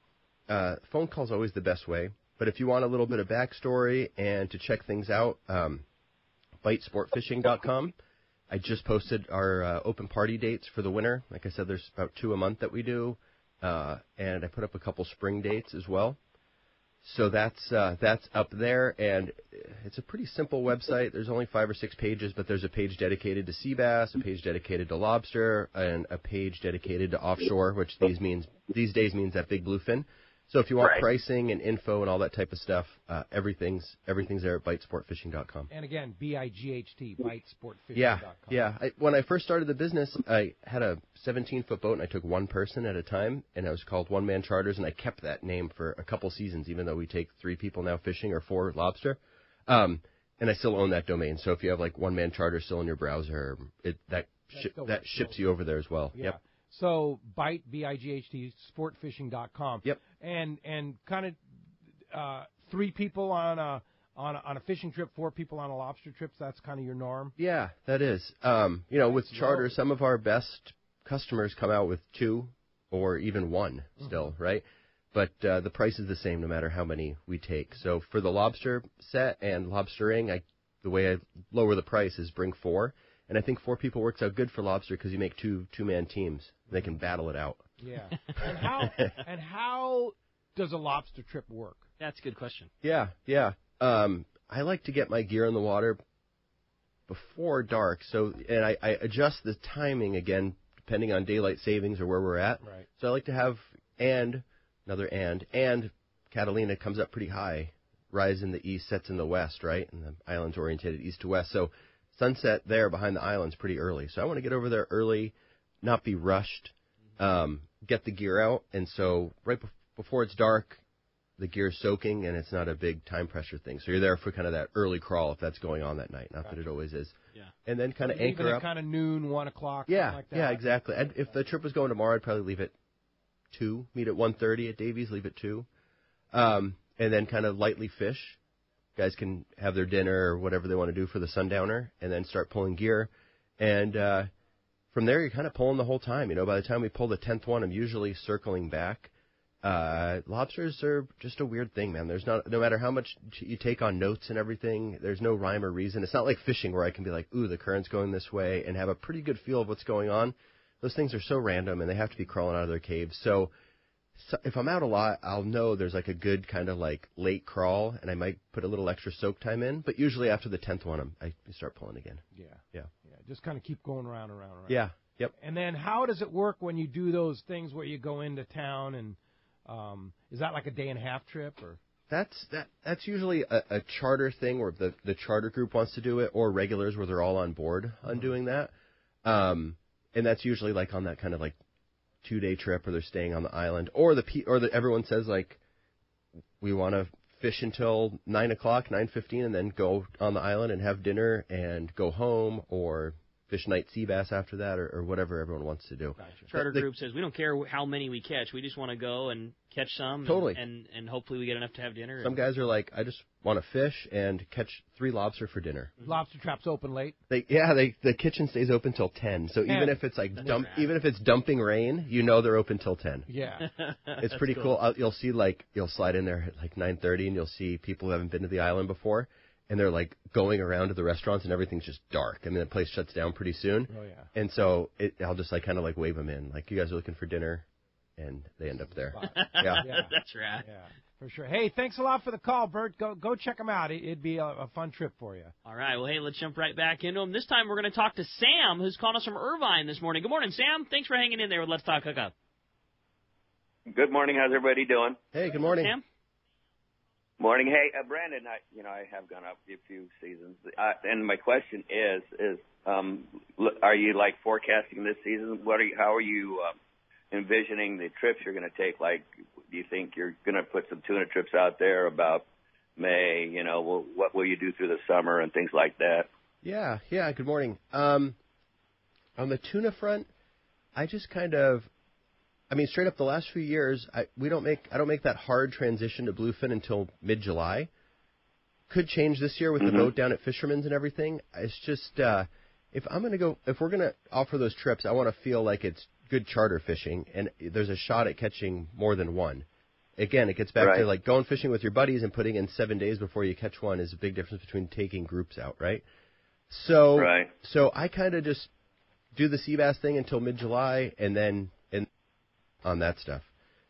G: Phone call's always the best way. But if you want a little bit of backstory and to check things out, BightSportFishing.com. I just posted our open party dates for the winter. Like I said, there's about 2 a month that we do. And I put up a couple spring dates as well. So that's up there, and it's a pretty simple website. There's only 5 or 6 pages, but there's a page dedicated to sea bass, a page dedicated to lobster, and a page dedicated to offshore, which these days means that big bluefin. So if you want pricing and info and all that type of stuff, everything's there at BightSportFishing.com.
B: And again, BIGHT, BightSportFishing.com.
G: Yeah. When I first started the business, I had a 17-foot boat, and I took one person at a time, and it was called One Man Charters, and I kept that name for a couple seasons, even though we take 3 people now fishing or 4 lobster. And I still own that domain. So if you have like One Man Charter still in your browser, that ships you over there as well.
B: Yeah.
G: Yep.
B: So Bight, BIGHT, sportfishing.com.
G: Yep.
B: And kind of 3 people on a fishing trip, 4 people on a lobster trip. That's kind of your norm.
G: Yeah, that is. With charter, some of our best customers come out with 2 or even 1 still, right? But the price is the same no matter how many we take. So for the lobster set and lobstering, the way I lower the price is bring 4. And I think 4 people works out good for lobster because you make two-man teams. They can battle it out.
B: Yeah. And how does a lobster trip work?
F: That's a good question.
G: Yeah. I like to get my gear in the water before dark. And I adjust the timing again depending on daylight savings or where we're at.
B: Right.
G: So I like to have and Catalina comes up pretty high, rise in the east, sets in the west, right? And the island's oriented east to west. So sunset there behind the island's pretty early. So I want to get over there early, not be rushed, get the gear out. And so right before it's dark, the gear's soaking, and it's not a big time pressure thing. So you're there for kind of that early crawl if that's going on that night. Not that it always is.
F: Yeah.
G: And then kind of anchor up.
B: Kind of noon, 1 o'clock,
G: yeah,
B: something like that.
G: Yeah, exactly. If the trip was going tomorrow, I'd probably leave at 2, meet at 1:30 at Davies, leave at 2. And then kind of lightly fish. Guys can have their dinner or whatever they want to do for the sundowner, and then start pulling gear. And from there, you're kind of pulling the whole time. By the time we pull the 10th one, I'm usually circling back. Lobsters are just a weird thing, man. There's no matter how much you take on notes and everything, there's no rhyme or reason. It's not like fishing where I can be like, ooh, the current's going this way and have a pretty good feel of what's going on. Those things are so random, and they have to be crawling out of their caves. So if I'm out a lot, I'll know there's like a good kind of like late crawl, and I might put a little extra soak time in. But usually after the 10th one, I start pulling again.
B: Yeah. Just kind of keep going around.
G: Yeah. Yep.
B: And then how does it work when you do those things where you go into town and is that like a day and a half trip or?
G: That's usually a charter thing where the charter group wants to do it, or regulars where they're all on board on doing that. And that's usually like on that kind of like 2-day trip where they're staying on the island, or everyone says like, we want to fish until 9:15 and then go on the island and have dinner and go home, or fish night sea bass after that, or whatever everyone wants to do.
F: Gotcha. Charter group says, we don't care how many we catch. We just want to go and catch some.
G: Totally.
F: And hopefully we get enough to have dinner.
G: Some guys are like, I just want to fish and catch 3 lobster for dinner.
B: Lobster traps open late.
G: The kitchen stays open till 10. So even if it's like even if it's dumping rain, you know they're open till 10.
B: Yeah.
G: It's pretty cool. You'll see you'll slide in there at like 9:30 and you'll see people who haven't been to the island before. And they're like going around to the restaurants and everything's just dark. I mean, the place shuts down pretty soon.
B: Oh, yeah.
G: And so I'll just like kind of like wave them in. Like, you guys are looking for dinner, and they end up there.
F: Yeah. That's right.
B: Yeah, for sure. Hey, thanks a lot for the call, Bert. Go check them out. It'd be a fun trip for you.
F: All right. Well, hey, let's jump right back into them. This time we're going to talk to Sam, who's calling us from Irvine this morning. Good morning, Sam. Thanks for hanging in there with Let's Talk Hookup.
K: Good morning. How's everybody doing?
G: Hey, good morning.
F: Sam?
K: Morning. Hey, Brandon, I have gone up a few seasons. And my question is, are you like forecasting this season? How are you envisioning the trips you're going to take? Like, do you think you're going to put some tuna trips out there about May? What will you do through the summer and things like that?
G: Yeah. Good morning. On the tuna front, I just kind of, straight up the last few years, I don't make that hard transition to bluefin until mid-July. Could change this year with the boat down at Fisherman's and everything. It's just if we're gonna offer those trips, I want to feel like it's good charter fishing, and there's a shot at catching more than one. Again, it gets back to like going fishing with your buddies and putting in 7 days before you catch one is a big difference between taking groups out, right? So I kind of just do the sea bass thing until mid-July, and then on that stuff.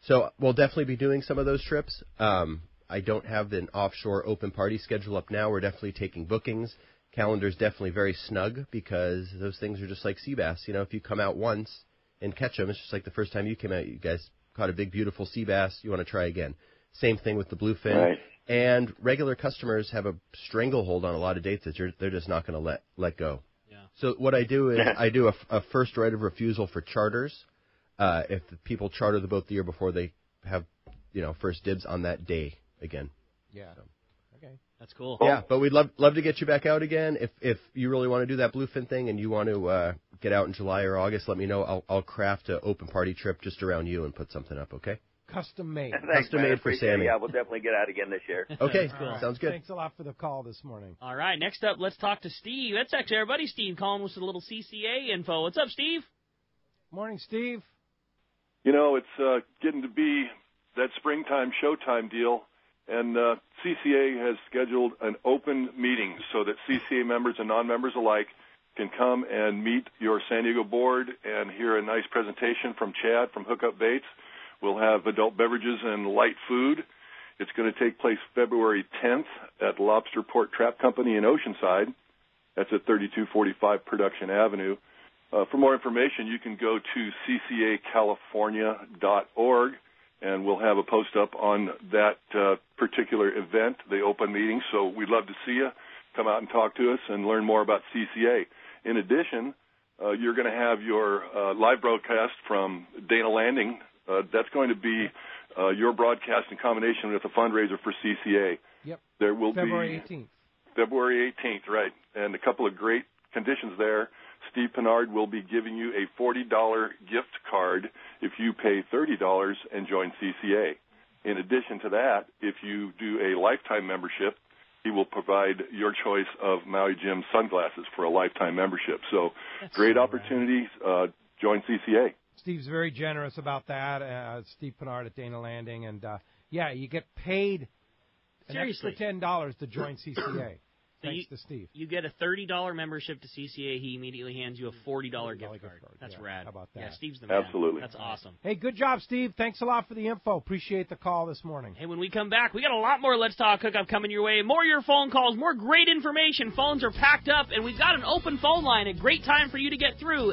G: So we'll definitely be doing some of those trips. I don't have an offshore open party schedule up now. We're definitely taking bookings. Calendar's definitely very snug because those things are just like sea bass. If you come out once and catch them, it's just like the first time you came out, you guys caught a big, beautiful sea bass. You want to try again. Same thing with the bluefin.
K: Right.
G: And regular customers have a stranglehold on a lot of dates that they're just not going to let go. Yeah. So what I do is I do a first right of refusal for charters. If the people charter the boat the year before, they have, first dibs on that day again.
B: Yeah. So.
F: Okay. That's cool.
G: Yeah, but we'd love to get you back out again. If you really want to do that bluefin thing and you want to get out in July or August, let me know. I'll craft an open party trip just around you and put something up, okay?
B: Custom made.
K: Thanks,
G: Custom made for Sammy.
K: Yeah, we'll definitely get out again this year.
G: Okay,
B: cool.
G: Sounds good.
B: Thanks a lot for the call this morning.
F: All right, next up, let's talk to Steve. That's actually our buddy Steve calling with a little CCA info. What's up, Steve?
B: Morning, Steve.
L: It's getting to be that springtime showtime deal, and CCA has scheduled an open meeting so that CCA members and non-members alike can come and meet your San Diego board and hear a nice presentation from Chad from Hookup Baits. We'll have adult beverages and light food. It's going to take place February 10th at Lobster Port Trap Company in Oceanside. That's at 3245 Production Avenue. For more information, you can go to ccacalifornia.org, and we'll have a post up on that particular event, the open meeting. So we'd love to see you. Come out and talk to us and learn more about CCA. In addition, you're going to have your live broadcast from Dana Landing. That's going to be your broadcast in combination with a fundraiser for CCA.
B: Yep.
L: There will
B: February 18th.
L: February 18th, right. And a couple of great conditions there. Steve Pinard will be giving you a $40 gift card if you pay $30 and join CCA. In addition to that, if you do a lifetime membership, he will provide your choice of Maui Jim sunglasses for a lifetime membership. So great opportunities. Join CCA.
B: Steve's very generous about that. Steve Pinard at Dana Landing. And, you get paid an extra $10 to join CCA. Thanks to Steve.
F: You get a $30 membership to CCA. He immediately hands you a $40 gift card. That's rad.
B: How about that?
F: Yeah, Steve's the man.
L: Absolutely.
F: That's awesome.
B: Hey, good job, Steve. Thanks a lot for the info. Appreciate the call this morning.
F: Hey, when we come back, we got a lot more Let's Talk Hookup coming your way. More of your phone calls, more great information. Phones are packed up, and we've got an open phone line. A great time for you to get through.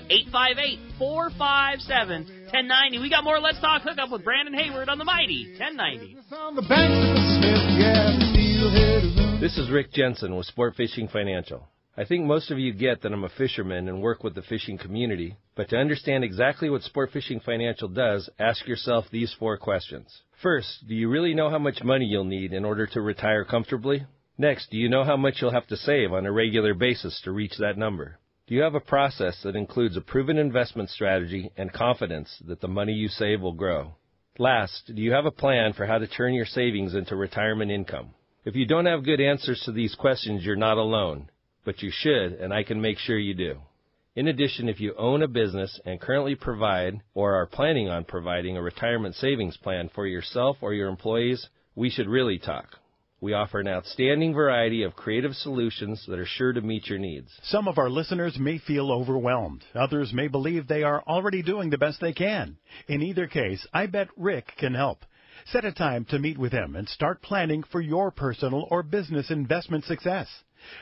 F: 858-457-1090. We got more Let's Talk Hookup with Brandon Hayward on the Mighty 1090.
M: On the banks of the Smith, yeah,
N: This is Rick Jensen with Sport Fishing Financial.
M: I think most of you get that I'm a fisherman and work with the fishing community, but to understand exactly what Sport Fishing Financial does, ask yourself these 4 questions. First, do you really know how much money you'll need in order to retire comfortably? Next, do you know how much you'll have to save on a regular basis to reach that number? Do you have a process that includes a proven investment strategy and confidence that the money you save will grow? Last, do you have a plan for how to turn your savings into retirement income? If you don't have good answers to these questions, you're not alone. But you should, and I can make sure you do. In addition, if you own a business and currently provide or are planning on providing a retirement savings plan for yourself or your employees, we should really talk. We offer an outstanding variety of creative solutions that are sure to meet your needs.
C: Some of our listeners may feel overwhelmed. Others may believe they are already doing the best they can. In either case, I bet Rick can help. Set a time to meet with him and start planning for your personal or business investment success.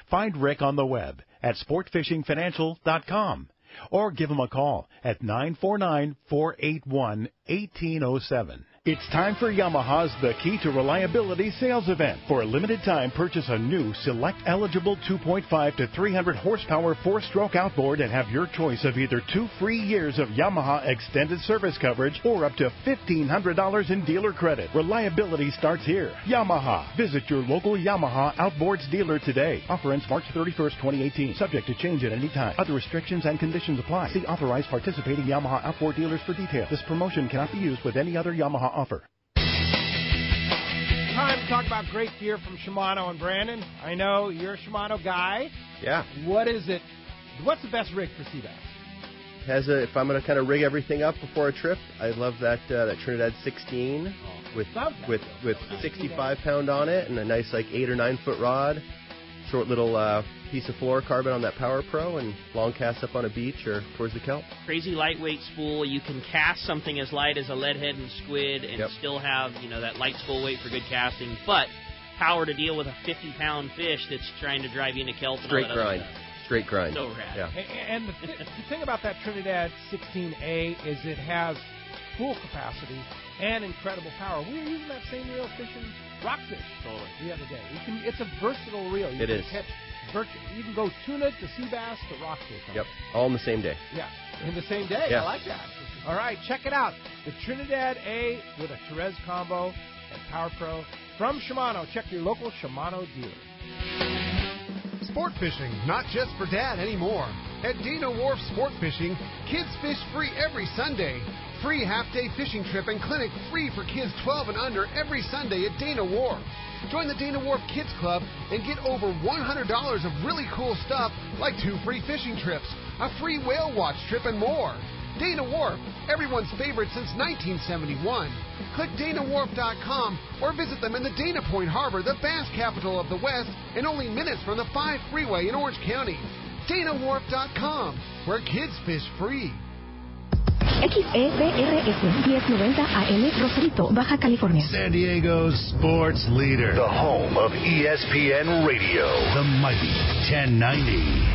C: Find Rick on the web at sportfishingfinancial.com or give him a call at 949-481-1807. It's time for Yamaha's The Key to Reliability sales event. For a limited time, purchase a new select-eligible 2.5 to 300 horsepower 4-stroke outboard and have your choice of either 2 free years of Yamaha extended service coverage or up to $1,500 in dealer credit. Reliability starts here. Yamaha. Visit your local Yamaha Outboards dealer today. Offer ends March 31st, 2018. Subject to change at any time. Other restrictions and conditions apply. See authorized participating Yamaha outboard dealers for details. This promotion cannot be used with any other Yamaha offer.
B: Time to talk about great gear from Shimano. And Brandon, I know you're a Shimano guy.
G: Yeah.
B: What is it? What's the best rig for sea bass?
G: If I'm going to kind of rig everything up before a trip, I love that Trinidad 16 with 65 pound on it and a nice 8 or 9 foot rod. Short little piece of fluorocarbon on that Power Pro and long cast up on a beach or towards the kelp.
F: Crazy lightweight spool. You can cast something as light as a leadhead and squid and still have, that light spool weight for good casting, but power to deal with a 50-pound fish that's trying to drive you into kelp.
G: Straight grind. Straight grind.
F: So rad.
G: Yeah.
B: And the thing about that Trinidad 16A is it has full capacity and incredible power. We were using that same reel fishing rockfish the other day. It's a versatile reel. You can catch you can go tuna to sea bass to rockfish.
G: Yep, all in the same day.
B: Yeah, in the same day.
G: Yeah.
B: I like that. All right, check it out. The Trinidad A with a Therese combo and Power Pro from Shimano. Check your local Shimano dealer.
N: Sport fishing, not just for Dad anymore. At Dana Wharf Sport Fishing, kids fish free every Sunday. Free half-day fishing trip and clinic free for kids 12 and under every Sunday at Dana Wharf. Join the Dana Wharf Kids Club and get over $100 of really cool stuff like 2 free fishing trips, a free whale watch trip, and more. Dana Wharf, everyone's favorite since 1971. Click DanaWharf.com or visit them in the Dana Point Harbor, the bass capital of the West, and only minutes from the 5 freeway in Orange County. DanaWharf.com, where kids fish free.
O: XEBRS 1090 AM, Rosarito, Baja California.
P: San Diego's sports leader. The home of ESPN Radio. The mighty 1090.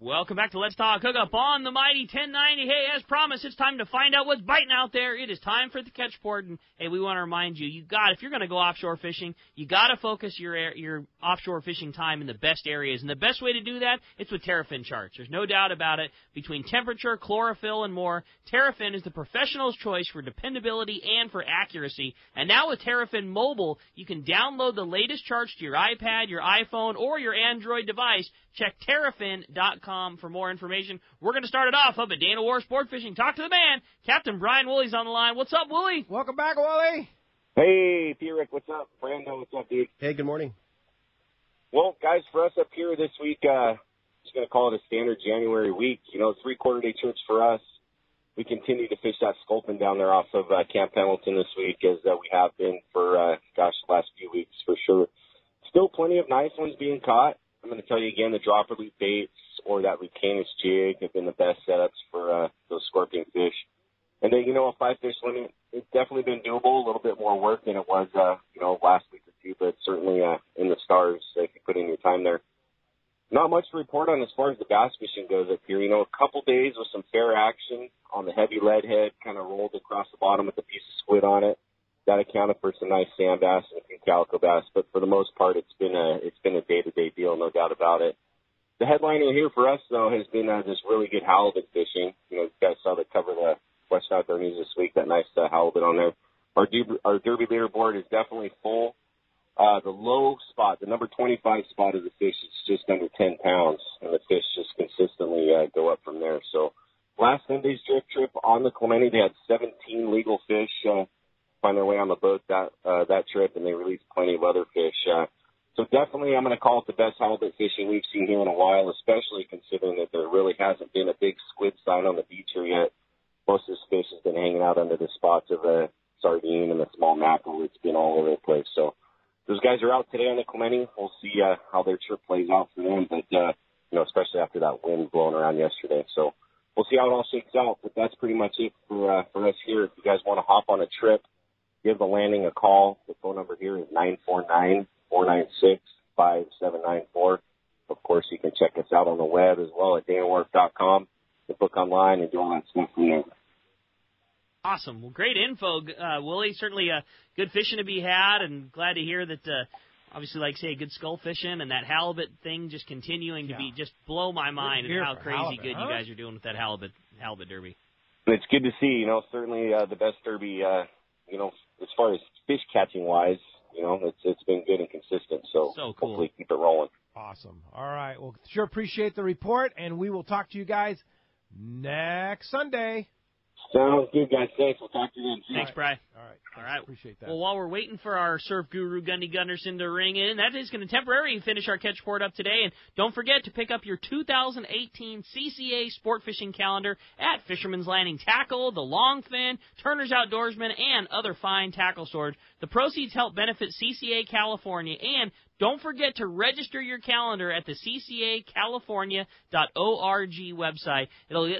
F: Welcome back to Let's Talk Hookup on the mighty 1090. Hey, as promised, it's time to find out what's biting out there. It is time for the catch port, and hey, we want to remind you, if you're going to go offshore fishing, you got to focus your offshore fishing time in the best areas, and the best way to do that, it's with Terrafin charts. There's no doubt about it. Between temperature, chlorophyll, and more, Terrafin is the professional's choice for dependability and for accuracy. And now with Terrafin Mobile, you can download the latest charts to your iPad, your iPhone, or your Android device. Check Terrafin.com for more information. We're going to start it off up at Dana Wharf Sport Fishing. Talk to the man. Captain Brian Woolley's on the line. What's up, Woolley?
B: Welcome back, Woolley.
Q: Hey, P-Rick, what's up? Brando, what's up, dude?
G: Hey, good morning.
Q: Well, guys, for us up here this week, just going to call it a standard January week. 3 quarter-day trips for us. We continue to fish that sculpin down there off of Camp Pendleton this week, as we have been for, the last few weeks for sure. Still plenty of nice ones being caught. I'm going to tell you again, the dropper loop baits or that Lucanus jig have been the best setups for those scorpion fish. And then, a 5-fish limit, it's definitely been doable, a little bit more work than it was, last week or two, but certainly in the stars if you put in your time there. Not much to report on as far as the bass fishing goes up here. A couple days with some fair action on the heavy lead head, kind of rolled across the bottom with a piece of squid on it. That accounted for some nice sand bass and a few calico bass, but for the most part, it's been a day-to-day deal, no doubt about it. The headliner here for us, though, has been this really good halibut fishing. You guys saw the cover of the Western Outdoor News this week, that nice halibut on there. Our Derby leaderboard is definitely full. The low spot, the number 25 spot of the fish, is just under 10 pounds, and the fish just consistently go up from there. So last Sunday's drift trip on the Clemente, they had 17 legal fish find their way on the boat that trip, and they released plenty of other fish. So definitely I'm going to call it the best halibut fishing we've seen here in a while, especially considering that there really hasn't been a big squid sign on the beach here yet. Most of this fish has been hanging out under the spots of the sardine and the small mackerel. It's been all over the place. So those guys are out today on the Clemente. We'll see how their trip plays out for them, but especially after that wind blowing around yesterday. So we'll see how it all shakes out. But that's pretty much it for us here. If you guys want to hop on a trip, give the landing a call. The phone number here is 949-496-5794. Of course, you can check us out on the web as well at danawharf.com. You book online and do all that stuff from there.
F: Awesome. Well, great info, Willie. Certainly good fishing to be had, and glad to hear that, obviously, like say, good skull fishing and that halibut thing just continuing to be just blow my mind and how crazy good you guys are doing with that halibut derby.
Q: It's good to see, certainly the best derby, as far as fish catching wise, it's been good and consistent. So
F: cool.
Q: Hopefully keep it rolling.
B: Awesome. All right. Well, sure appreciate the report, and we will talk to you guys next Sunday.
Q: Sounds good, guys. Thanks. We'll talk to you then.
F: Thanks, Bri.
B: All right. Appreciate that.
F: Well, while we're waiting for our surf guru, Gundy Gunderson, to ring in, that is going to temporarily finish our catch report up today. And don't forget to pick up your 2018 CCA Sport Fishing Calendar at Fisherman's Landing Tackle, the Longfin, Turner's Outdoorsman, and other fine tackle stores. The proceeds help benefit CCA California. And don't forget to register your calendar at the ccacalifornia.org website. It'll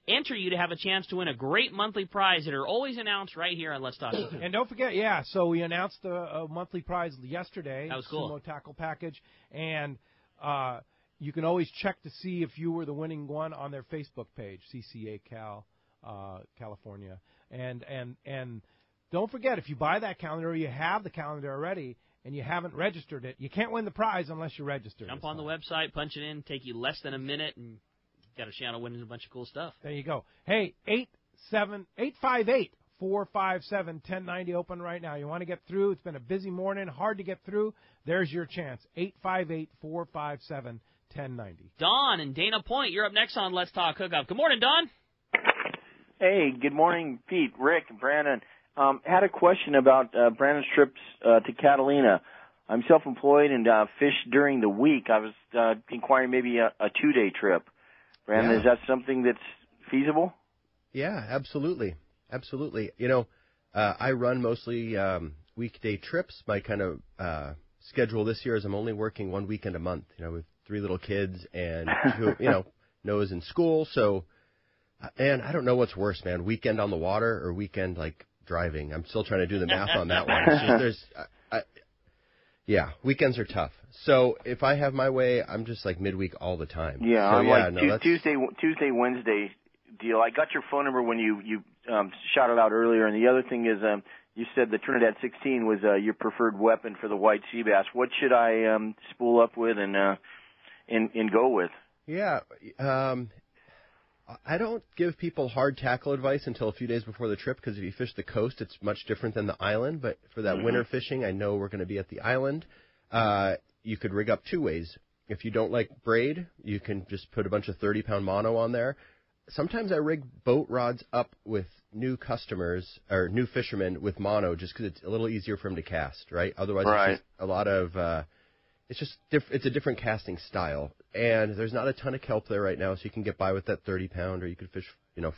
F: enter you to have a chance to win a great monthly prize that are always announced right here on Let's Talk.
B: And don't forget, so we announced a monthly prize yesterday.
F: That was cool.
B: Sumo Tackle Package. And you can always check to see if you were the winning one on their Facebook page, CCA California. And don't forget, if you buy that calendar or you have the calendar already, and you haven't registered it, you can't win the prize unless you register.
F: Jump on the website, punch it in, take you less than a minute, and you got a shot at winning a bunch of cool stuff.
B: There you go. Hey, 858-457-1090 open right now. You want to get through? It's been a busy morning, hard to get through. There's your chance. 858-457-1090.
F: Don and Dana Point, you're up next on Let's Talk Hookup. Good morning, Don.
R: Hey, good morning, Pete, Rick, and Brandon. Had a question about Brandon's trips to Catalina. I'm self-employed and fish during the week. I was inquiring maybe a 2-day trip. Brandon, is that something that's feasible?
G: Yeah, absolutely. Absolutely. I run mostly weekday trips. My kind of schedule this year is I'm only working 1 weekend a month, with 3 little kids and, Noah's in school. So, and I don't know what's worse, man, weekend on the water or weekend, driving. I'm still trying to do the math on that one. It's just, weekends are tough. So if I have my way, I'm just midweek all the time.
R: Yeah,
G: so,
R: I'm Tuesday, Wednesday deal. I got your phone number when you shouted out earlier, and the other thing is you said the Trinidad 16 was your preferred weapon for the white sea bass. What should I spool up with and go with?
G: Yeah, I don't give people hard tackle advice until a few days before the trip because if you fish the coast, it's much different than the island. But for that winter fishing, I know we're going to be at the island. You could rig up 2 ways. If you don't like braid, you can just put a bunch of 30-pound mono on there. Sometimes I rig boat rods up with new customers or new fishermen with mono just because it's a little easier for them to cast, right? Otherwise, it's just a lot of it's a different casting style. And there's not a ton of kelp there right now, so you can get by with that 30-pound, or you could fish,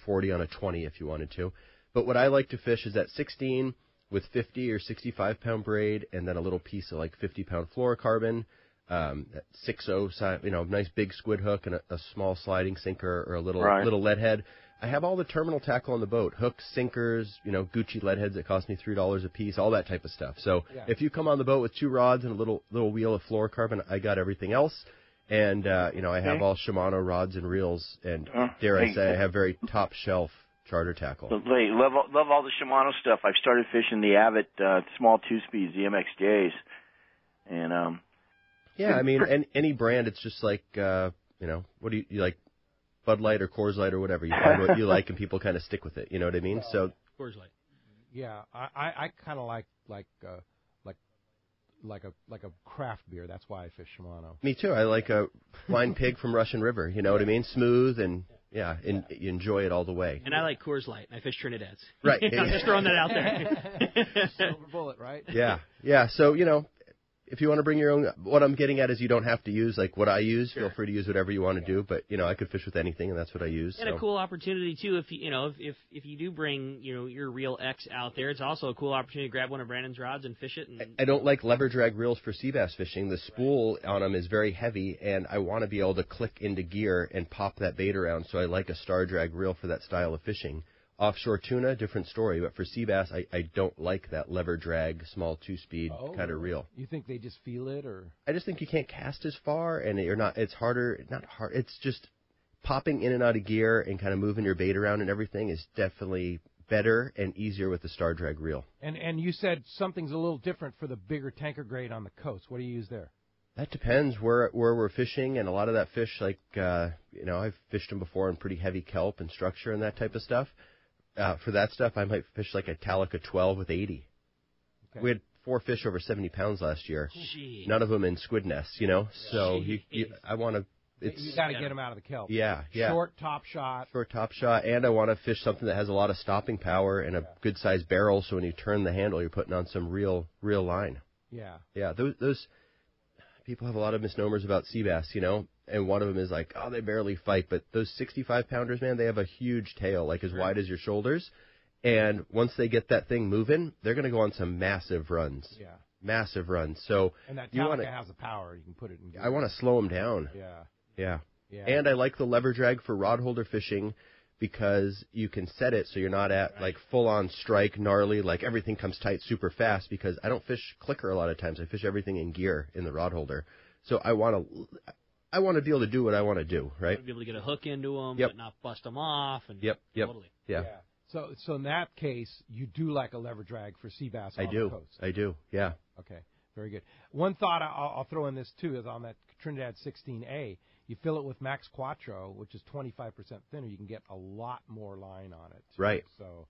G: 40 on a 20 if you wanted to. But what I like to fish is that 16 with 50 or 65-pound braid, and then a little piece of 50-pound fluorocarbon, 6.0 size, nice big squid hook and a small sliding sinker or a little lead head. I have all the terminal tackle on the boat, hooks, sinkers, Gucci lead heads that cost me $3 a piece, all that type of stuff. So if you come on the boat with 2 rods and a little wheel of fluorocarbon, I got everything else. And, I have all Shimano rods and reels, and dare I say, I have very top-shelf charter tackle.
R: Love all the Shimano stuff. I've started fishing the Avid small 2-speeds, the MXJs, and
G: yeah, I mean, any brand, it's just like what do you like, Bud Light or Coors Light or whatever. You find what you like, and people kind of stick with it. You know what I mean? So
F: Coors Light.
B: Yeah, I kind of like a craft beer. That's why I fish Shimano.
G: Me too. I like a Flying Pig from Russian River. You know what I mean? Smooth and you enjoy it all the way.
F: And I like Coors Light. I fish Trinidad's.
G: Right.
F: I'm just throwing that out there.
B: Silver bullet, right?
G: Yeah. So if you want to bring your own, what I'm getting at is you don't have to use like what I use. Sure. Feel free to use whatever you want to do, but I could fish with anything, and that's what I use.
F: And a cool opportunity too, if you do bring your Reel X out there, it's also a cool opportunity to grab one of Brandon's rods and fish it.
G: I don't like lever drag reels for sea bass fishing. The spool on them is very heavy, and I want to be able to click into gear and pop that bait around. So I like a star drag reel for that style of fishing. Offshore tuna, different story. But for sea bass, I don't like that lever drag, small 2-speed kind of reel.
B: You think they just feel it, or?
G: I just think you can't cast as far, and it's harder. Not hard. It's just popping in and out of gear and kind of moving your bait around and everything is definitely better and easier with the star drag reel.
B: And you said something's a little different for the bigger tanker grade on the coast. What do you use there?
G: That depends where we're fishing, and a lot of that fish, like I've fished them before in pretty heavy kelp and structure and that type of stuff. For that stuff, I might fish like a Talica 12 with 80. Okay. We had 4 fish over 70 pounds last year.
F: Jeez.
G: None of them in squid nests, So I want to.
B: You got to get them out of the kelp.
G: Yeah.
B: Short top shot,
G: and I want to fish something that has a lot of stopping power and a good sized barrel. So when you turn the handle, you're putting on some real line. Yeah. Those people have a lot of misnomers about sea bass, and one of them is like, they barely fight. But those 65-pounders, man, they have a huge tail, like as wide as your shoulders. And once they get that thing moving, they're going to go on some massive runs. Yeah. Massive runs. So
B: and that Talica has the power. You can put it in gear.
G: I want to slow them down. Yeah. And I like the lever drag for rod holder fishing because you can set it so you're not at like full-on strike, gnarly, like everything comes tight super fast, because I don't fish clicker a lot of times. I fish everything in gear in the rod holder. So I want to be able to do what I want to do, right?
F: Be able to get a hook into them, but not bust them off. And Totally.
G: Yeah.
B: So in that case, you do like a lever drag for sea bass on the coast.
G: I do. Yeah.
B: Okay. Very good. One thought I'll throw in this too is on that Trinidad 16A. You fill it with Max Quattro, which is 25% thinner. You can get a lot more line on it.
G: Right.
B: So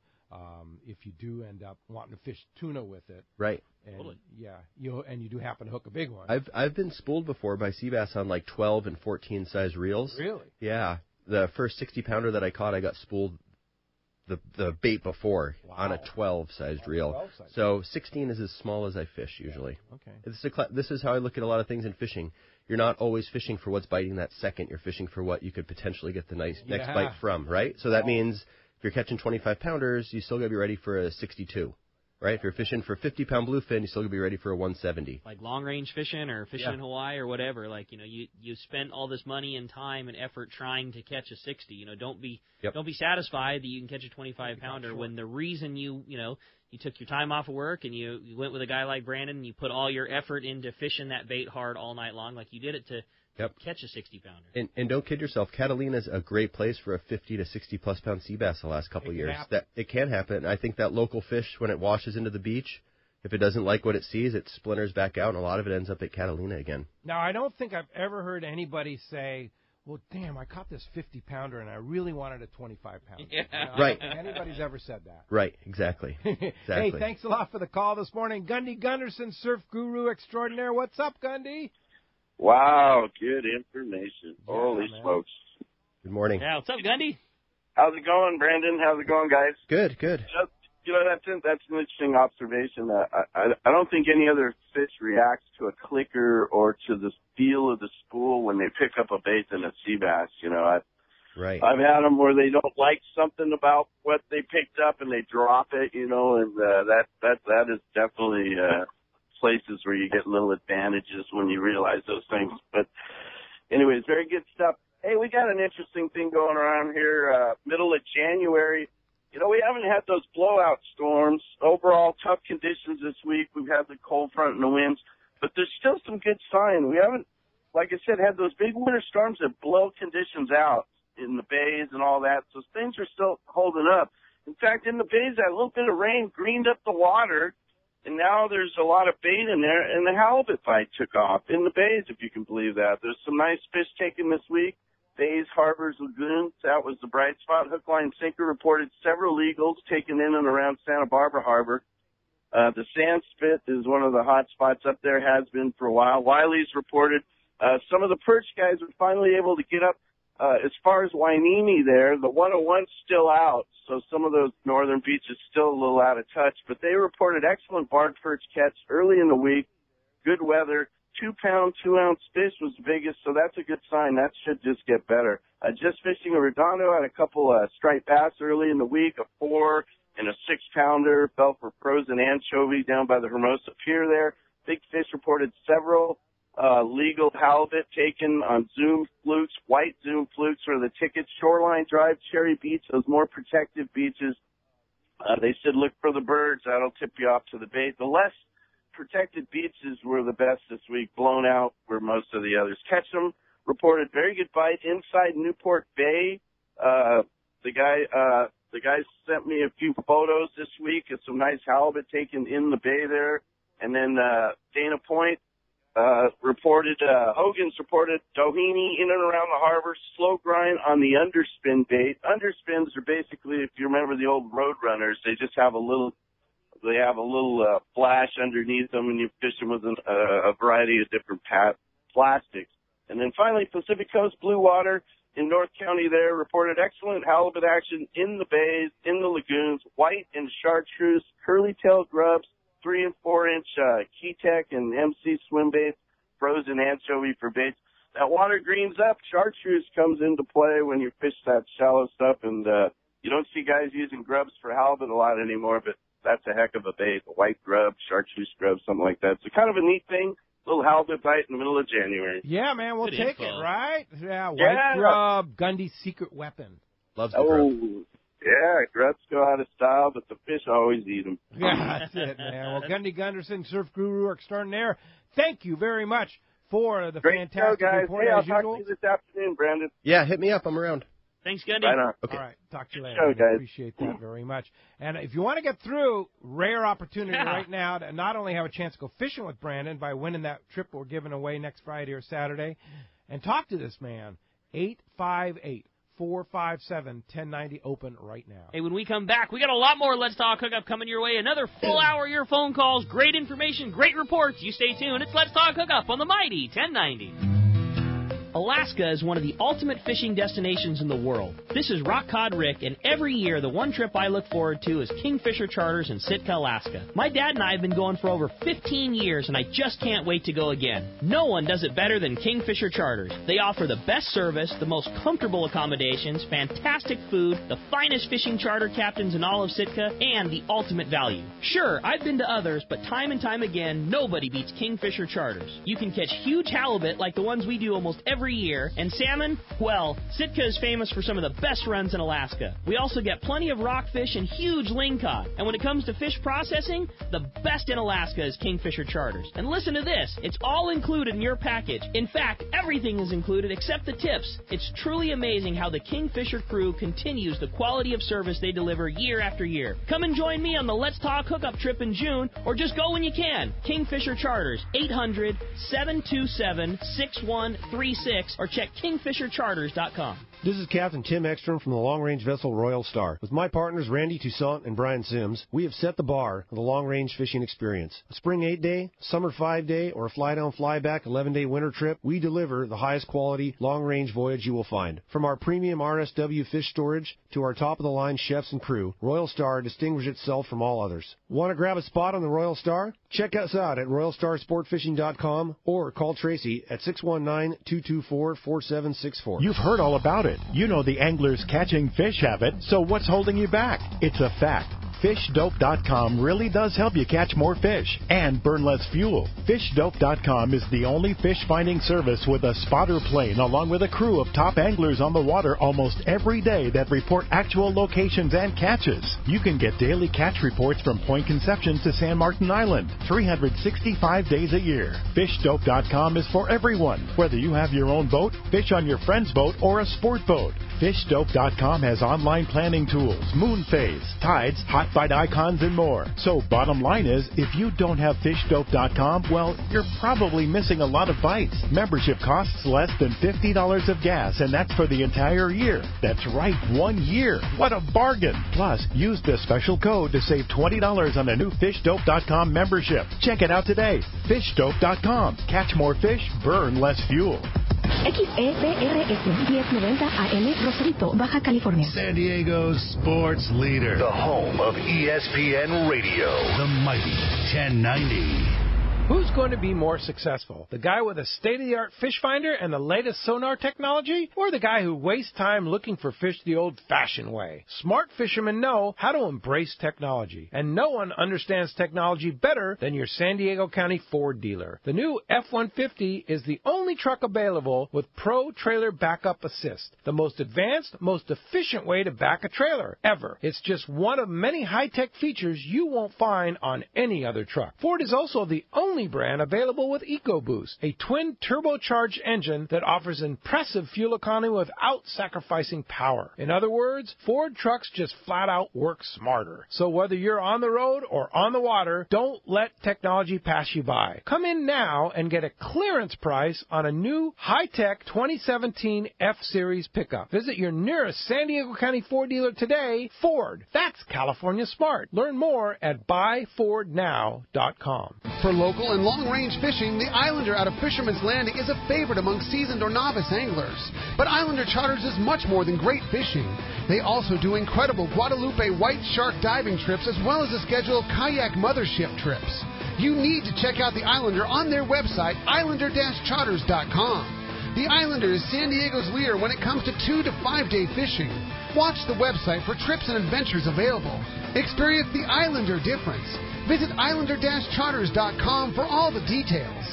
B: if you do end up wanting to fish tuna with it,
G: right?
B: And, you do happen to hook a big one.
G: I've been spooled before by sea bass on like 12 and 14 size reels.
B: Really?
G: Yeah. The first 60-pounder that I caught, I got spooled the bait before on a 12-sized reel. So 16 is as small as I fish usually.
B: Okay.
G: This is how I look at a lot of things in fishing. You're not always fishing for what's biting that second. You're fishing for what you could potentially get the next bite from, right? So that means if you're catching 25-pounders, you still got to be ready for a 62, right? If you're fishing for 50-pound bluefin, you still got to be ready for a 170.
F: Like long-range fishing or fishing in Hawaii or whatever. Like, you spent all this money and time and effort trying to catch a 60. Don't be satisfied that you can catch a 25-pounder when the reason you took your time off of work and you went with a guy like Brandon and you put all your effort into fishing that bait hard all night long, like you did it to catch a 60-pounder.
G: And don't kid yourself, Catalina's a great place for a 50 to 60-plus pound sea bass the last couple of years. It can happen. I think that local fish, when it washes into the beach, if it doesn't like what it sees, it splinters back out, and a lot of it ends up at Catalina again.
B: Now, I don't think I've ever heard anybody say, well, damn, I caught this 50-pounder, and I really wanted a 25-pounder.
F: Yeah.
G: Right.
B: I don't think anybody's ever said that.
G: Right, exactly.
B: Hey, thanks a lot for the call this morning. Gundy Gunderson, surf guru extraordinaire. What's up, Gundy?
S: Wow, good information. Holy smokes.
G: Good morning.
F: Yeah, what's up, Gundy?
S: How's it going, Brandon? How's it going, guys?
G: Good.
S: That's an interesting observation. I don't think any other fish reacts to a clicker or to the feel of the spool when they pick up a bait than a sea bass.
G: Right.
S: I've had them where they don't like something about what they picked up and they drop it, and that is definitely places where you get little advantages when you realize those things. But anyways, very good stuff. Hey, we got an interesting thing going around here, middle of January. We haven't had those blowout storms. Overall, tough conditions this week. We've had the cold front and the winds, but there's still some good sign. We haven't, like I said, had those big winter storms that blow conditions out. in the bays and all that. So things are still holding up. In fact, in the bays, that little bit of rain greened up the water, and now there's a lot of bait in there, and the halibut bite took off in the bays, if you can believe that. There's some nice fish taken this week. Bays, harbors, lagoons, that was the bright spot. Hook, line, sinker reported several legals taken in and around Santa Barbara Harbor. The sand spit is one of the hot spots up there, has been for a while. Wiley's reported some of the perch guys were finally able to get up as far as Wainimi there. The 101's still out, so some of those northern beaches still a little out of touch. But they reported excellent barred perch catch early in the week, good weather. 2-pound, 2-ounce fish was the biggest, so that's a good sign. That should just get better. Just fishing a redondo, had a couple striped bass early in the week, a 4 and a 6-pounder, fell for frozen anchovy down by the Hermosa Pier there. Big Fish reported several legal halibut taken on Zoom flukes, white Zoom flukes for the tickets. Shoreline Drive, Cherry Beach, those more protected beaches. They said look for the birds. That'll tip you off to the bait. The less protected beaches were the best this week. Blown out were most of the others. Ketchum reported very good bite inside Newport Bay. The guy sent me a few photos this week of some nice halibut taken in the bay there. And then Dana Point reported, Hogan's reported Doheny in and around the harbor, slow grind on the underspin bait. Underspins are basically, if you remember the old road runners, they just have a little flash underneath them, and you fish them with a variety of different plastics. And then finally, Pacific Coast Blue Water in North County there reported excellent halibut action in the bays, in the lagoons, white and chartreuse, curly-tailed grubs, 3 and 4 inch Key-Tech and MC swim baits, frozen anchovy for baits. That water greens up. Chartreuse comes into play when you fish that shallow stuff, and you don't see guys using grubs for halibut a lot anymore, but that's a heck of a bait, a white grub, chartreuse grub, something like that. So kind of a neat thing, little halibut bite in the middle of January.
B: Yeah, man, we'll
F: Good
B: take
F: info.
B: it, right? Yeah, white grub, Gundy's secret weapon.
G: Loves the grub.
S: Yeah, grubs go out of style, but the fish always eat them.
B: Yeah, that's it, man. Well, Gundy Gunderson, surf guru extraordinaire, thank you very much for the
S: Great
B: fantastic
S: show, guys.
B: report,
S: Hey, I'll
B: as
S: talk
B: usual.
S: to you this afternoon, Brandon.
G: Yeah, hit me up. I'm around.
F: Thanks, Gundy.
S: Right on.
G: Okay.
B: All right, talk to you later.
S: Show,
B: man.
S: guys.
B: Appreciate that very much. And if you want to get through, rare opportunity right now to not only have a chance to go fishing with Brandon by winning that trip we're giving away next Friday or Saturday, and talk to this man, 858-457-1090, open right now.
F: Hey, when we come back, we got a lot more Let's Talk Hookup coming your way. Another full hour of your phone calls, great information, great reports. You stay tuned. It's Let's Talk Hookup on the mighty 1090. Alaska is one of the ultimate fishing destinations in the world. This is Rock Cod Rick, and every year the one trip I look forward to is Kingfisher Charters in Sitka, Alaska. My dad and I have been going for over 15 years, and I just can't wait to go again. No one does it better than Kingfisher Charters. They offer the best service, the most comfortable accommodations, fantastic food, the finest fishing charter captains in all of Sitka, and the ultimate value. Sure, I've been to others, but time and time again, nobody beats Kingfisher Charters. You can catch huge halibut like the ones we do almost every year, and salmon, well, Sitka is famous for some of the best runs in Alaska. We also get plenty of rockfish and huge lingcod. And when it comes to fish processing, the best in Alaska is Kingfisher Charters. And listen to this, it's all included in your package. In fact, everything is included except the tips. It's truly amazing how the Kingfisher crew continues the quality of service they deliver year after year. Come and join me on the Let's Talk Hookup trip in June, or just go when you can. Kingfisher Charters, 800-727-6136, or check kingfishercharters.com.
T: This is Captain Tim Ekstrom from the long-range vessel Royal Star. With my partners Randy Toussaint and Brian Sims, we have set the bar for the long-range fishing experience. A spring 8-day, summer 5-day, or a fly-down, fly-back 11-day winter trip, we deliver the highest quality long-range voyage you will find. From our premium RSW fish storage to our top-of-the-line chefs and crew, Royal Star distinguishes itself from all others. Want to grab a spot on the Royal Star? Check us out at RoyalStarSportFishing.com or call Tracy at 619-224-4764.
C: You've heard all about it. You know the anglers catching fish have it, so what's holding you back? It's a fact. FishDope.com really does help you catch more fish and burn less fuel. FishDope.com is the only fish finding service with a spotter plane along with a crew of top anglers on the water almost every day that report actual locations and catches. You can get daily catch reports from Point Conception to San Martin Island, 365 days a year. FishDope.com is for everyone, whether you have your own boat, fish on your friend's boat, or a sport boat. FishDope.com has online planning tools, moon phase, tides, hot bite icons, and more. So bottom line is, if you don't have FishDope.com, well, you're probably missing a lot of bites. Membership costs less than $50 of gas, and that's for the entire year. That's right, 1 year. What a bargain. Plus, use the special code to save $20 on a new FishDope.com membership. Check it out today. FishDope.com. Catch more fish, burn less fuel.
O: XEBRS 1090 AM Rosarito, Baja California.
P: San Diego's sports leader. The home of ESPN Radio. The mighty 1090.
B: Who's going to be more successful? The guy with a state-of-the-art fish finder and the latest sonar technology? Or the guy who wastes time looking for fish the old-fashioned way? Smart fishermen know how to embrace technology. And no one understands technology better than your San Diego County Ford dealer. The new F-150 is the only truck available with Pro Trailer Backup Assist. The most advanced, most efficient way to back a trailer ever. It's just one of many high-tech features you won't find on any other truck. Ford is also the only brand available with EcoBoost, a twin turbocharged engine that offers impressive fuel economy without sacrificing power. In other words, Ford trucks just flat out work smarter. So whether you're on the road or on the water, don't let technology pass you by. Come in now and get a clearance price on a new high-tech 2017 F-Series pickup. Visit your nearest San Diego County Ford dealer today. Ford, that's California smart. Learn more at buyfordnow.com.
N: For local and long-range fishing, the Islander out of Fisherman's Landing is a favorite among seasoned or novice anglers. But Islander Charters is much more than great fishing. They also do incredible Guadalupe white shark diving trips as well as a schedule of kayak mothership trips. You need to check out the Islander on their website, islander-charters.com. The Islander is San Diego's leader when it comes to 2 to 5 day fishing. Watch the website for trips and adventures available. Experience the Islander difference. Visit islander-charters.com for all the details.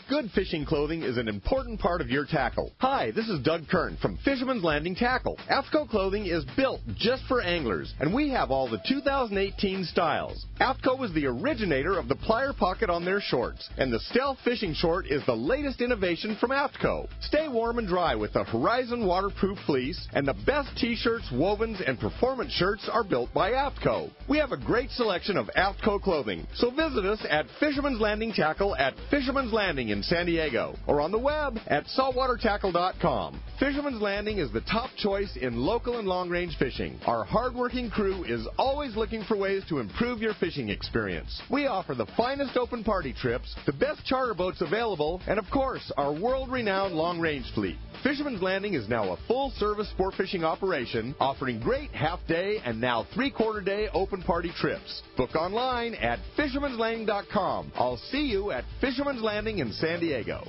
U: Good fishing clothing is an important part of your tackle. Hi, this is Doug Kern from Fisherman's Landing Tackle. AFTCO clothing is built just for anglers, and we have all the 2018 styles. AFTCO was the originator of the plier pocket on their shorts, and the Stealth Fishing Short is the latest innovation from AFTCO. Stay warm and dry with the Horizon waterproof fleece, and the best t-shirts, wovens, and performance shirts are built by AFTCO. We have a great selection of AFTCO clothing, so visit us at Fisherman's Landing Tackle at Fisherman's Landing in San Diego, or on the web at saltwatertackle.com. Fisherman's Landing is the top choice in local and long-range fishing. Our hard-working crew is always looking for ways to improve your fishing experience. We offer the finest open party trips, the best charter boats available, and of course, our world-renowned long-range fleet. Fisherman's Landing is now a full-service sport fishing operation, offering great half-day and now three-quarter-day open party trips. Book online at fishermanslanding.com. I'll see you at Fisherman's Landing in San Diego.